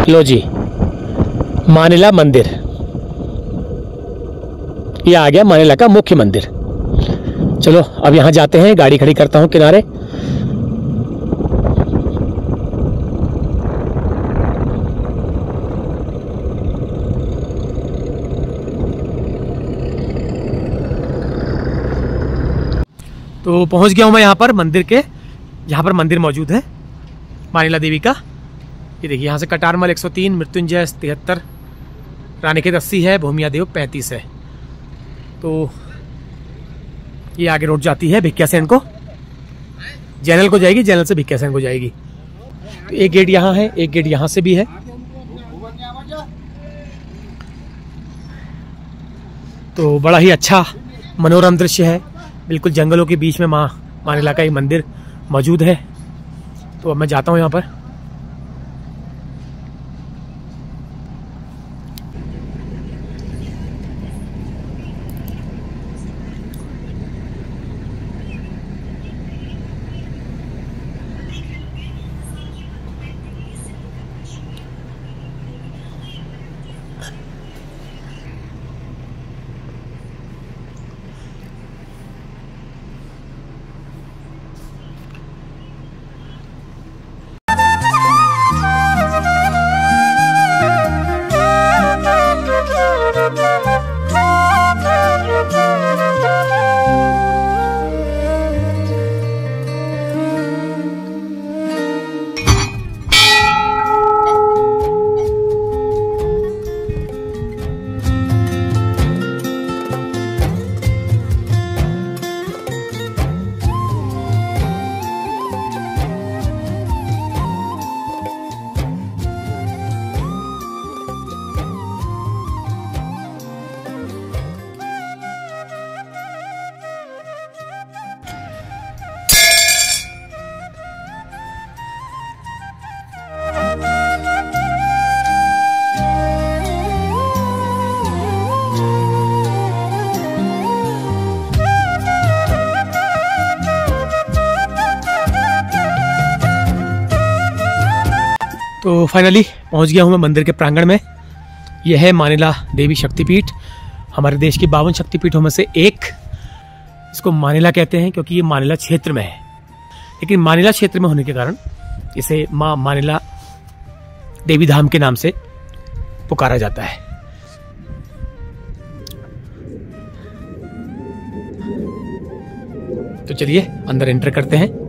लो जी, मानिला मंदिर, ये आ गया मानिला का मुख्य मंदिर। चलो अब यहाँ जाते हैं, गाड़ी खड़ी करता हूँ किनारे। तो पहुँच गया हूँ मैं यहाँ पर मंदिर के, यहाँ पर मंदिर मौजूद है मानिला देवी का। ये देखिए, यहाँ से कटारमल 103, मृत्युंजय 73, रानीखेत 80 है, भूमिया देव 35 है। तो ये आगे रोड जाती है भिक्यासैन को, जैनल को जाएगी, जैनल से भिक्यासैन को जाएगी। तो एक गेट यहाँ है, एक गेट यहाँ से भी है। तो बड़ा ही अच्छा मनोरम दृश्य है, बिल्कुल जंगलों के बीच में मानिला का एक मंदिर मौजूद है। तो अब मैं जाता हूँ यहाँ पर। तो फाइनली पहुंच गया हूं मैं मंदिर के प्रांगण में। यह है मानिला देवी शक्तिपीठ, हमारे देश की 52 शक्तिपीठों में से एक। इसको मानिला कहते हैं क्योंकि ये मानिला क्षेत्र में है, लेकिन मानिला क्षेत्र में होने के कारण इसे माँ मानिला देवी धाम के नाम से पुकारा जाता है। तो चलिए अंदर एंटर करते हैं।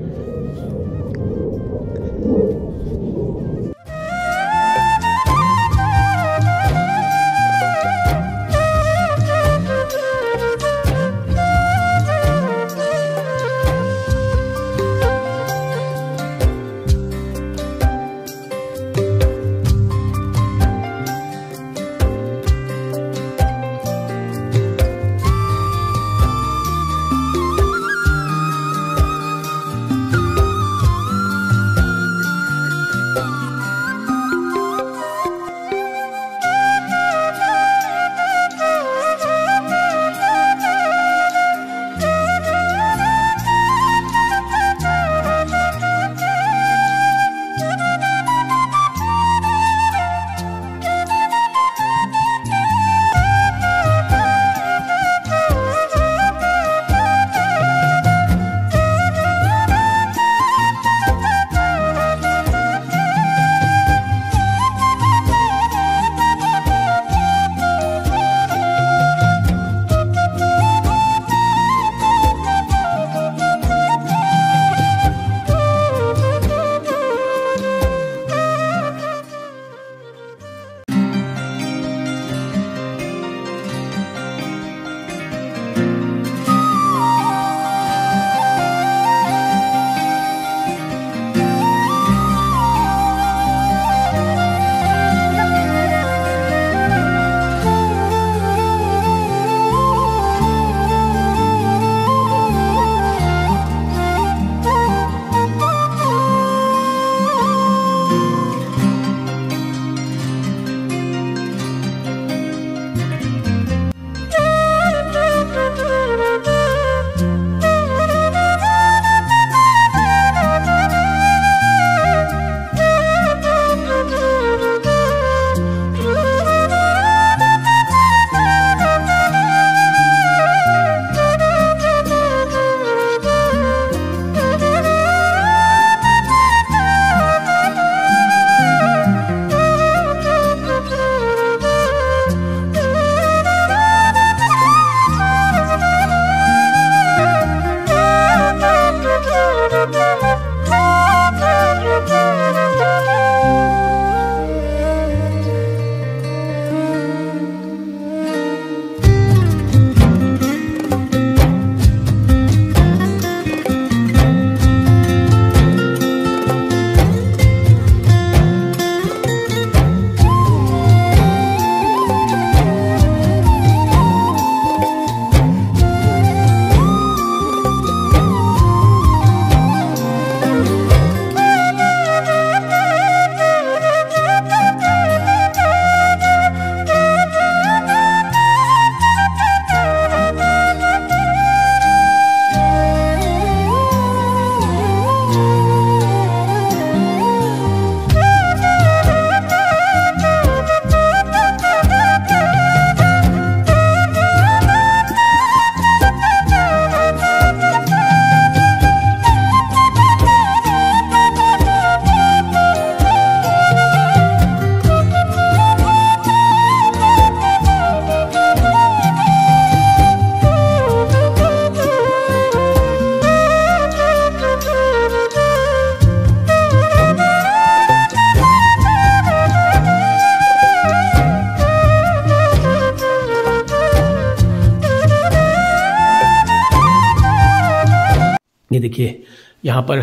ये देखिए यहाँ पर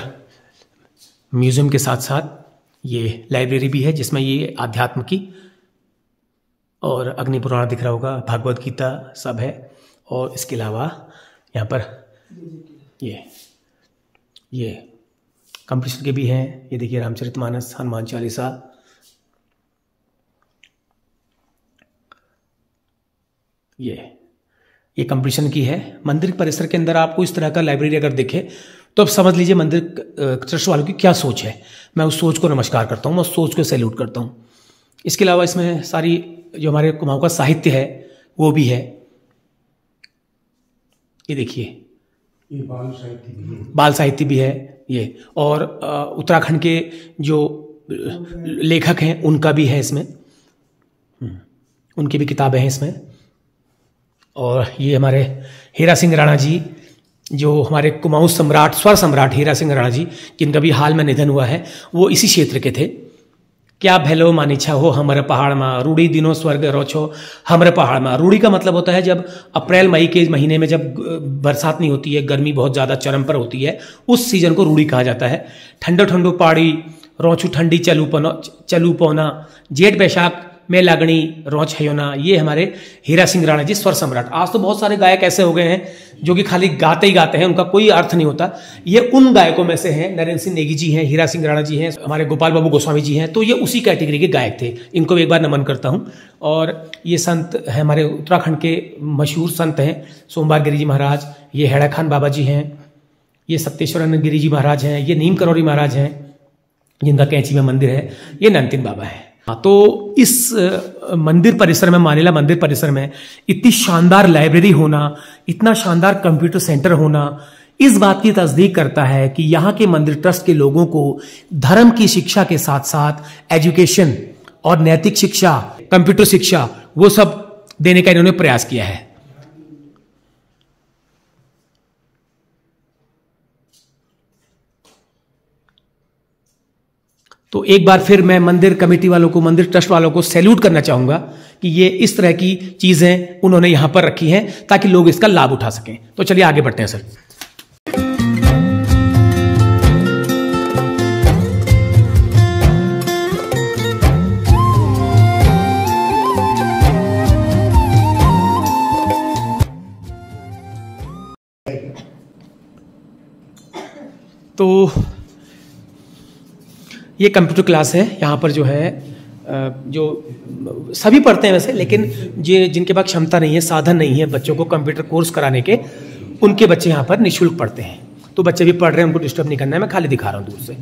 म्यूज़ियम के साथ साथ ये लाइब्रेरी भी है जिसमें ये अध्यात्म की और अग्नि पुराण दिख रहा होगा, भागवत गीता सब है। और इसके अलावा यहाँ पर ये कंपटीशन के भी हैं। ये देखिए रामचरितमानस, हनुमान चालीसा, ये कंपटीशन की है। मंदिर परिसर के अंदर आपको इस तरह का लाइब्रेरी अगर दिखे तो अब समझ लीजिए मंदिर ट्रस्ट वालों की क्या सोच है। मैं उस सोच को नमस्कार करता हूँ, मैं उस सोच को सैल्यूट करता हूँ। इसके अलावा इसमें सारी जो हमारे कुमाऊँ का साहित्य है वो भी है। ये देखिए ये बाल साहित्य भी है। बाल साहित्य भी है ये, और उत्तराखंड के जो लेखक हैं उनका भी है इसमें, उनकी भी किताबें हैं इसमें। और ये हमारे हीरा सिंह राणा जी, जो हमारे कुमाऊं सम्राट, स्वर सम्राट हीरा सिंह राणा जी, जिनका भी हाल में निधन हुआ है, वो इसी क्षेत्र के थे। क्या भैलो मानिछा हो हमरे पहाड़ में, रूढ़ी दिनों स्वर्ग रोछो हमरे पहाड़ में। रूढ़ी का मतलब होता है जब अप्रैल मई के महीने में जब बरसात नहीं होती है, गर्मी बहुत ज़्यादा चरम पर होती है, उस सीजन को रूढ़ी कहा जाता है। ठंडो ठंडो पहाड़ी रोछू ठंडी चलू पौना, जेठ बैशाख में लागणी रोच है ना। ये हमारे हीरा सिंह राणा जी, स्वर सम्राट। आज तो बहुत सारे गायक ऐसे हो गए हैं जो कि खाली गाते ही गाते हैं, उनका कोई अर्थ नहीं होता। ये उन गायकों में से हैं। नरेंद्र सिंह नेगी जी हैं, हीरा सिंह राणा जी हैं, हमारे गोपाल बाबू गोस्वामी जी हैं, तो ये उसी कैटेगरी के गायक थे। इनको एक बार नमन करता हूँ। और ये संत है हमारे उत्तराखंड के मशहूर संत हैं, सोमवार गिरी जी महाराज, ये हैड़ा खान बाबा जी हैं, ये सप्तेश्वरानंद गिरी जी महाराज हैं, ये नीम करौरी महाराज हैं जिनका कैंची में मंदिर है, ये नंतिन बाबा है। तो इस मंदिर परिसर में, मानेला मंदिर परिसर में इतनी शानदार लाइब्रेरी होना, इतना शानदार कंप्यूटर सेंटर होना, इस बात की तस्दीक करता है कि यहाँ के मंदिर ट्रस्ट के लोगों को धर्म की शिक्षा के साथ साथ एजुकेशन और नैतिक शिक्षा, कंप्यूटर शिक्षा, वो सब देने का इन्होंने प्रयास किया है। तो एक बार फिर मैं मंदिर कमेटी वालों को, मंदिर ट्रस्ट वालों को सैल्यूट करना चाहूंगा कि ये इस तरह की चीजें उन्होंने यहां पर रखी हैं ताकि लोग इसका लाभ उठा सकें। तो चलिए आगे बढ़ते हैं सर। तो ये कंप्यूटर क्लास है। यहाँ पर जो है जो सभी पढ़ते हैं वैसे, लेकिन ये जिनके पास क्षमता नहीं है, साधन नहीं है बच्चों को कंप्यूटर कोर्स कराने के, उनके बच्चे यहाँ पर निःशुल्क पढ़ते हैं। तो बच्चे भी पढ़ रहे हैं, उनको डिस्टर्ब नहीं करना है, मैं खाली दिखा रहा हूँ दूर से।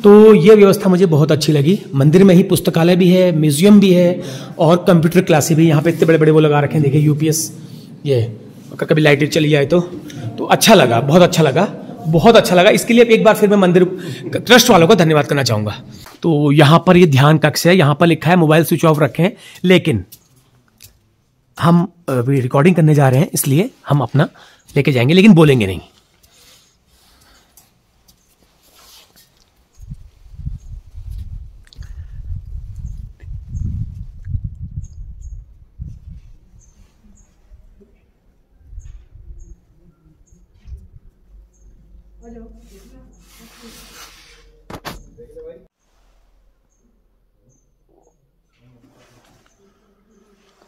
तो ये व्यवस्था मुझे बहुत अच्छी लगी। मंदिर में ही पुस्तकालय भी है, म्यूजियम भी है और कंप्यूटर क्लासेस भी। यहाँ पे इतने बड़े बड़े वो लगा रखे हैं, देखिए यूपीएस, ये अगर कभी लाइट चली जाए तो अच्छा लगा, बहुत अच्छा लगा, बहुत अच्छा लगा। इसके लिए एक बार फिर मैं मंदिर ट्रस्ट वालों को धन्यवाद करना चाहूँगा। तो यहाँ पर ये ध्यान कक्ष है, यहाँ पर लिखा है मोबाइल स्विच ऑफ रखें, लेकिन हम रिकॉर्डिंग करने जा रहे हैं इसलिए हम अपना लेके जाएंगे, लेकिन बोलेंगे नहीं।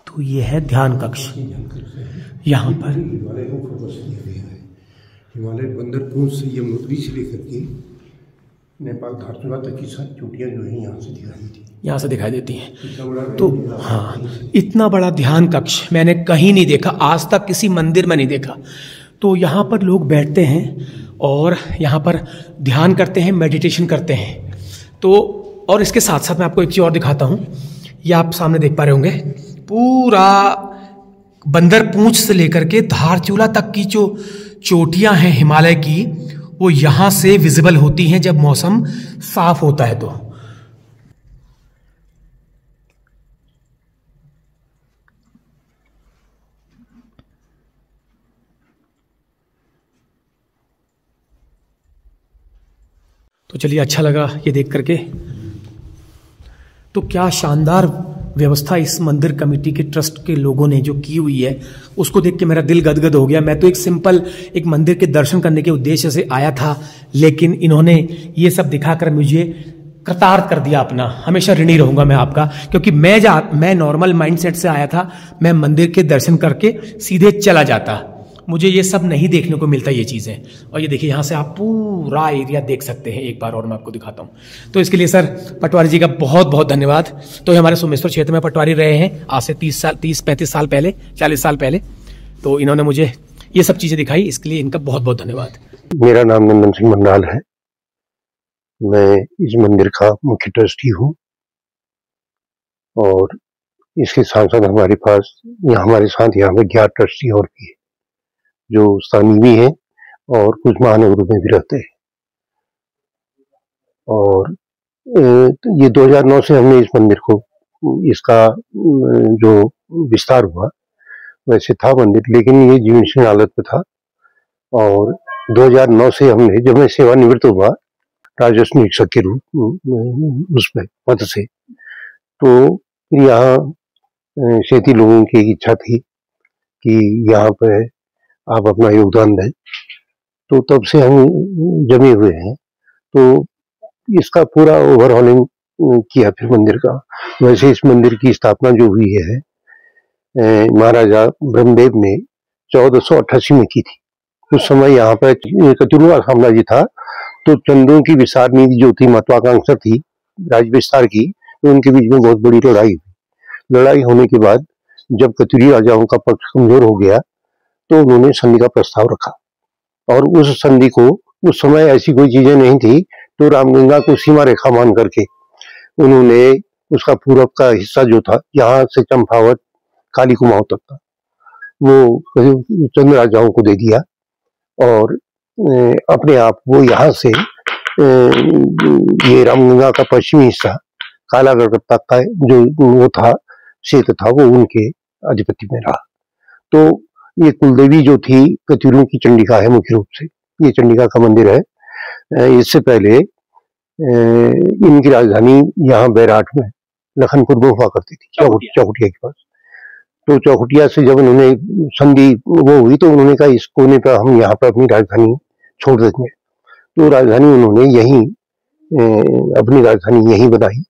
तो ये है ध्यान कक्ष। यहाँ पर हिमालय को फोकस किया गया है। हिमालय बंदर पूंछ से यमुनोत्री से लेकर के नेपाल धारचूला तक की सारी चोटियाँ जो है यहाँ से दिखाई देती हैं। यहाँ से दिखाई देती हैं। तो हाँ, इतना बड़ा ध्यान कक्ष मैंने कहीं नहीं देखा, आज तक किसी मंदिर में नहीं देखा। तो यहाँ पर लोग बैठते हैं और यहाँ पर ध्यान करते हैं, मेडिटेशन करते हैं। तो और इसके साथ साथ मैं आपको एक चीज़ और दिखाता हूँ। ये आप सामने देख पा रहे होंगे, पूरा बंदर पूंछ से लेकर के धारचूला तक की जो चोटियां हैं हिमालय की, वो यहां से विजिबल होती हैं जब मौसम साफ होता है। तो चलिए, अच्छा लगा ये देख करके। तो क्या शानदार व्यवस्था इस मंदिर कमेटी के ट्रस्ट के लोगों ने जो की हुई है, उसको देख के मेरा दिल गदगद हो गया। मैं तो एक सिंपल एक मंदिर के दर्शन करने के उद्देश्य से आया था, लेकिन इन्होंने ये सब दिखाकर मुझे कृतार्थ कर दिया अपना। हमेशा ऋणी रहूंगा मैं आपका, क्योंकि मैं नॉर्मल माइंडसेट से आया था, मैं मंदिर के दर्शन करके सीधे चला जाता। मुझे ये सब नहीं देखने को मिलता ये चीज़ें। और ये देखिए, यहाँ से आप पूरा एरिया देख सकते हैं। एक बार और मैं आपको दिखाता हूँ। तो इसके लिए सर पटवारी जी का बहुत बहुत धन्यवाद। तो ये हमारे सोमेश्वर क्षेत्र में पटवारी रहे हैं आज से 30-35 साल पहले, 40 साल पहले। तो इन्होंने मुझे ये सब चीज़ें दिखाई, इसके लिए इनका बहुत बहुत धन्यवाद। मेरा नाम नंदन सिंह मंडाल है। मैं इस मंदिर का मुख्य ट्रस्टी हूँ और इसके साथ साथ हमारे पास हमारे साथ यहाँ पे 11 ट्रस्टी और भी है, जो स्थानीय भी हैं और कुछ महानगरों में भी रहते हैं। और ये 2009 से हमने इस मंदिर को, इसका जो विस्तार हुआ, वैसे था मंदिर, लेकिन ये जीर्णशीर्ण हालत में था। और 2009 से हमने, जब मैं सेवानिवृत्त हुआ राजस्व निरीक्षक के रूप उसमें पद से, तो यहाँ क्षेत्रीय लोगों की इच्छा थी कि यहाँ पे आप अपना योगदान दें, तो तब से हम जमे हुए हैं। तो इसका पूरा ओवरहॉलिंग किया फिर मंदिर का। वैसे इस मंदिर की स्थापना जो हुई है महाराजा ब्रह्मदेव ने 1488 में की थी। उस समय यहाँ पर कतिरुआ साम्राज्य था, तो चंदों की विस्तार नीति जो थी, महत्वाकांक्षा थी राज्य विस्तार की, तो उनके बीच में बहुत बड़ी लड़ाई हुई। लड़ाई होने के बाद जब कतिरी राजाओं का पक्ष कमजोर हो गया, तो उन्होंने संधि का प्रस्ताव रखा। और उस संधि को, उस समय ऐसी कोई चीजें नहीं थी, तो रामगंगा को सीमा रेखा मान करके उन्होंने उसका पूरब का हिस्सा जो था, यहाँ से चंपावत काली कुमाऊं तक था, वो चंद राजाओं को दे दिया। और अपने आप वो यहाँ से ये रामगंगा का पश्चिमी हिस्सा कालागढ़ तक का जो वो था, क्षेत्र था, वो उनके अधिपति में रहा। तो ये कुलदेवी जो थी कतिरों की चंडिका है, मुख्य रूप से ये चंडिका का मंदिर है। इससे पहले इनकी राजधानी यहाँ बैराट में लखनपुर में हुआ करती थी, चौखुटिया के पास। तो चौखुटिया से जब उन्होंने संधि वो हुई, तो उन्होंने कहा इस कोने पर हम यहाँ पर अपनी राजधानी छोड़ देंगे। तो राजधानी उन्होंने यहीं अपनी राजधानी यहीं बनाई,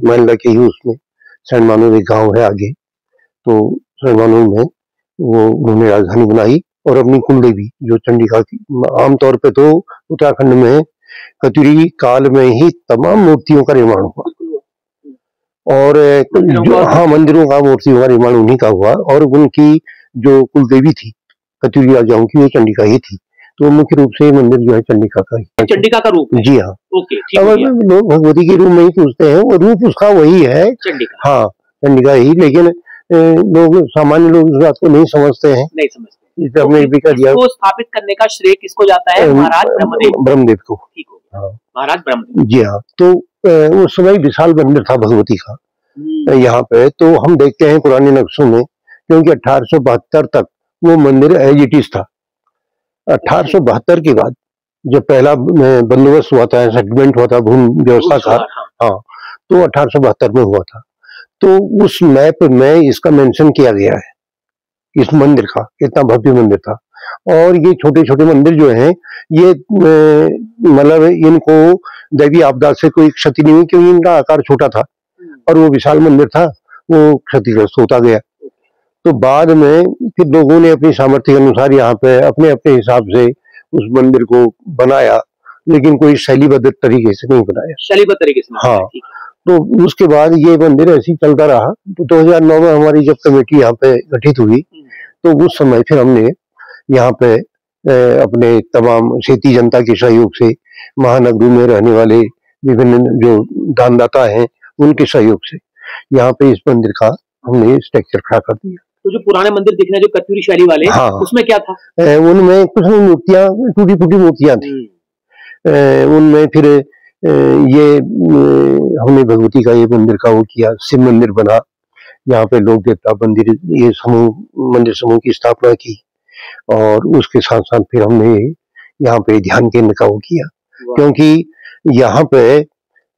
मानला के ही उसमें सैंडमानो एक गांव है आगे, तो सैंडमानो में वो उन्होंने राजधानी बनाई। और अपनी कुलदेवी जो चंडिका की, आमतौर पे तो उत्तराखंड में कतिरी काल में ही तमाम मूर्तियों का निर्माण हुआ, और हाँ, मंदिरों का मूर्तियों का निर्माण उन्हीं का हुआ। और उनकी जो कुलदेवी थी कतिरी राजाओं की, वो चंडिका ही थी। तो मुख्य रूप से मंदिर जो है चंडिका का ही, चंडिका का रूप है। जी हाँ। ओके, अब लोग भगवती के रूप में ही पूछते हैं, वो रूप उसका वही है, चंडिका। हाँ, चंडिका ही। लेकिन लोग, सामान्य लोग इस बात को नहीं समझते हैं, नहीं समझते। हमने भी कर दिया। इसको स्थापित करने का श्रेय किसको जाता है? महाराज ब्रह्मदेव को। ठीक हो, हाँ, महाराज ब्रह्मदेव। जी हाँ। तो उस समय विशाल मंदिर था भगवती का यहाँ पे। तो हम देखते हैं पुराने नक्शों में, क्योंकि 1872 तक वो मंदिर एज इट इज था। 1872 के बाद जब पहला बंदोबस्त हुआ था, सेटलमेंट हुआ था भूमि व्यवस्था का, हाँ, तो 1872 में हुआ था। तो उस मैप में इसका मेंशन किया गया है, इस मंदिर का। इतना भव्य मंदिर था। और ये छोटे छोटे मंदिर जो हैं, ये मतलब इनको दैवीय आपदा से कोई क्षति नहीं हुई, क्योंकि इनका आकार छोटा था और वो विशाल मंदिर था, वो क्षतिग्रस्त होता गया। तो बाद में फिर लोगों ने अपनी सामर्थ्य के अनुसार यहाँ पे अपने अपने हिसाब से उस मंदिर को बनाया, लेकिन कोई शैलीबद्ध तरीके से नहीं बनाया। शैलीबद्ध तरीके से, हाँ। तो उसके बाद ये मंदिर ऐसे ही चलता रहा। तो 2009 में हमारी जब कमेटी यहाँ पे गठित हुई, तो उस समय फिर हमने यहाँ पे अपने तमाम क्षेत्रीय जनता के सहयोग से, महानगरों में रहने वाले विभिन्न जो दानदाता हैं, उनके सहयोग से यहाँ पे इस मंदिर का हमने स्ट्रक्चर खड़ा कर दिया। तो जो पुराने मंदिर दिख रहे हैं, जो कत्यूरी शैली वाले, हाँ, उसमें क्या था? उनमें कुछ मूर्तियां, टूटी फूटी मूर्तियां थी। उनमें फिर ये हमने भगवती का ये मंदिर का वो किया, शिव मंदिर बना यहाँ पे, लोक देवता मंदिर, ये समूह मंदिर समूह की स्थापना की। और उसके साथ साथ फिर हमने यहाँ पे ध्यान केंद्र का वो किया, क्योंकि यहाँ पे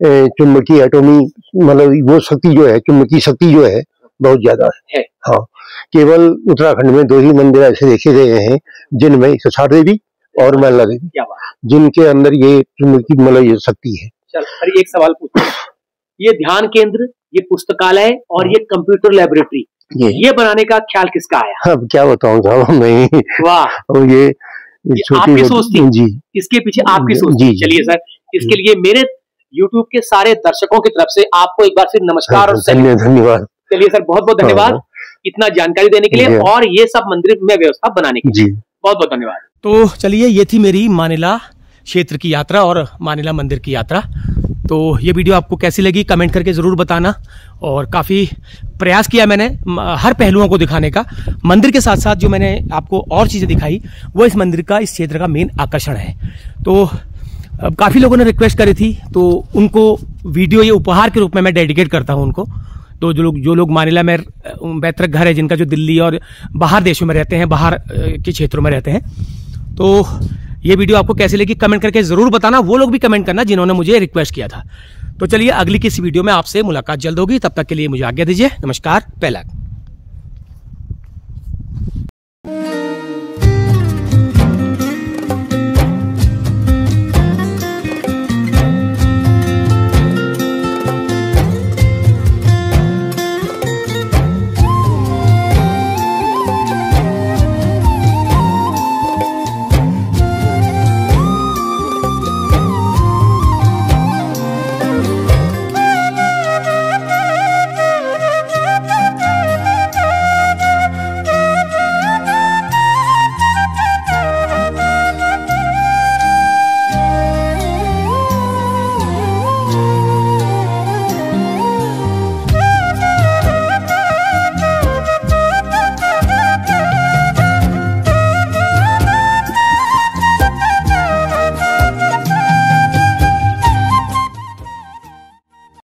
चुंबकीय एटॉमी मतलब वो शक्ति जो है, चुंबकीय शक्ति जो है बहुत ज्यादा है। हाँ, केवल उत्तराखंड में 2 ही मंदिर ऐसे देखे गए हैं जिनमें सछाड़ देवी और मैला देवी, जिनके अंदर ये चुंबकीय मतलब ये शक्ति है। चल अरे एक सवाल पूछता हूं, ये ध्यान केंद्र, ये पुस्तकालय और ये कंप्यूटर लैबोरेटरी, ये बनाने का ख्याल किसका आया? अब क्या बताऊं साहब, मैं वाह, ये आपकी सोच थी जी, इसके पीछे आपकी सोच थी। चलिए सर, इसके लिए मेरे YouTube के सारे दर्शकों की तरफ से आपको एक बार फिर नमस्कार और धन्यवाद। चलिए सर, बहुत बहुत धन्यवाद इतना जानकारी देने के लिए और ये सब मंदिर में व्यवस्था बनाने के लिए, बहुत बहुत धन्यवाद। तो चलिए, ये थी मेरी मानिला क्षेत्र की यात्रा और मानिला मंदिर की यात्रा। तो ये वीडियो आपको कैसी लगी कमेंट करके ज़रूर बताना। और काफ़ी प्रयास किया मैंने हर पहलुओं को दिखाने का। मंदिर के साथ साथ जो मैंने आपको और चीज़ें दिखाई वो इस मंदिर का, इस क्षेत्र का मेन आकर्षण है। तो काफ़ी लोगों ने रिक्वेस्ट करी थी, तो उनको वीडियो ये उपहार के रूप में मैं डेडिकेट करता हूँ उनको। तो जो लोग मानिला में पैतृक घर है, जिनका जो दिल्ली और बाहर देशों में रहते हैं, बाहर के क्षेत्रों में रहते हैं, तो ये वीडियो आपको कैसे लगी कमेंट करके जरूर बताना। वो लोग भी कमेंट करना जिन्होंने मुझे रिक्वेस्ट किया था। तो चलिए, अगली किसी वीडियो में आपसे मुलाकात जल्द होगी। तब तक के लिए मुझे आज्ञा दीजिए। नमस्कार। पहला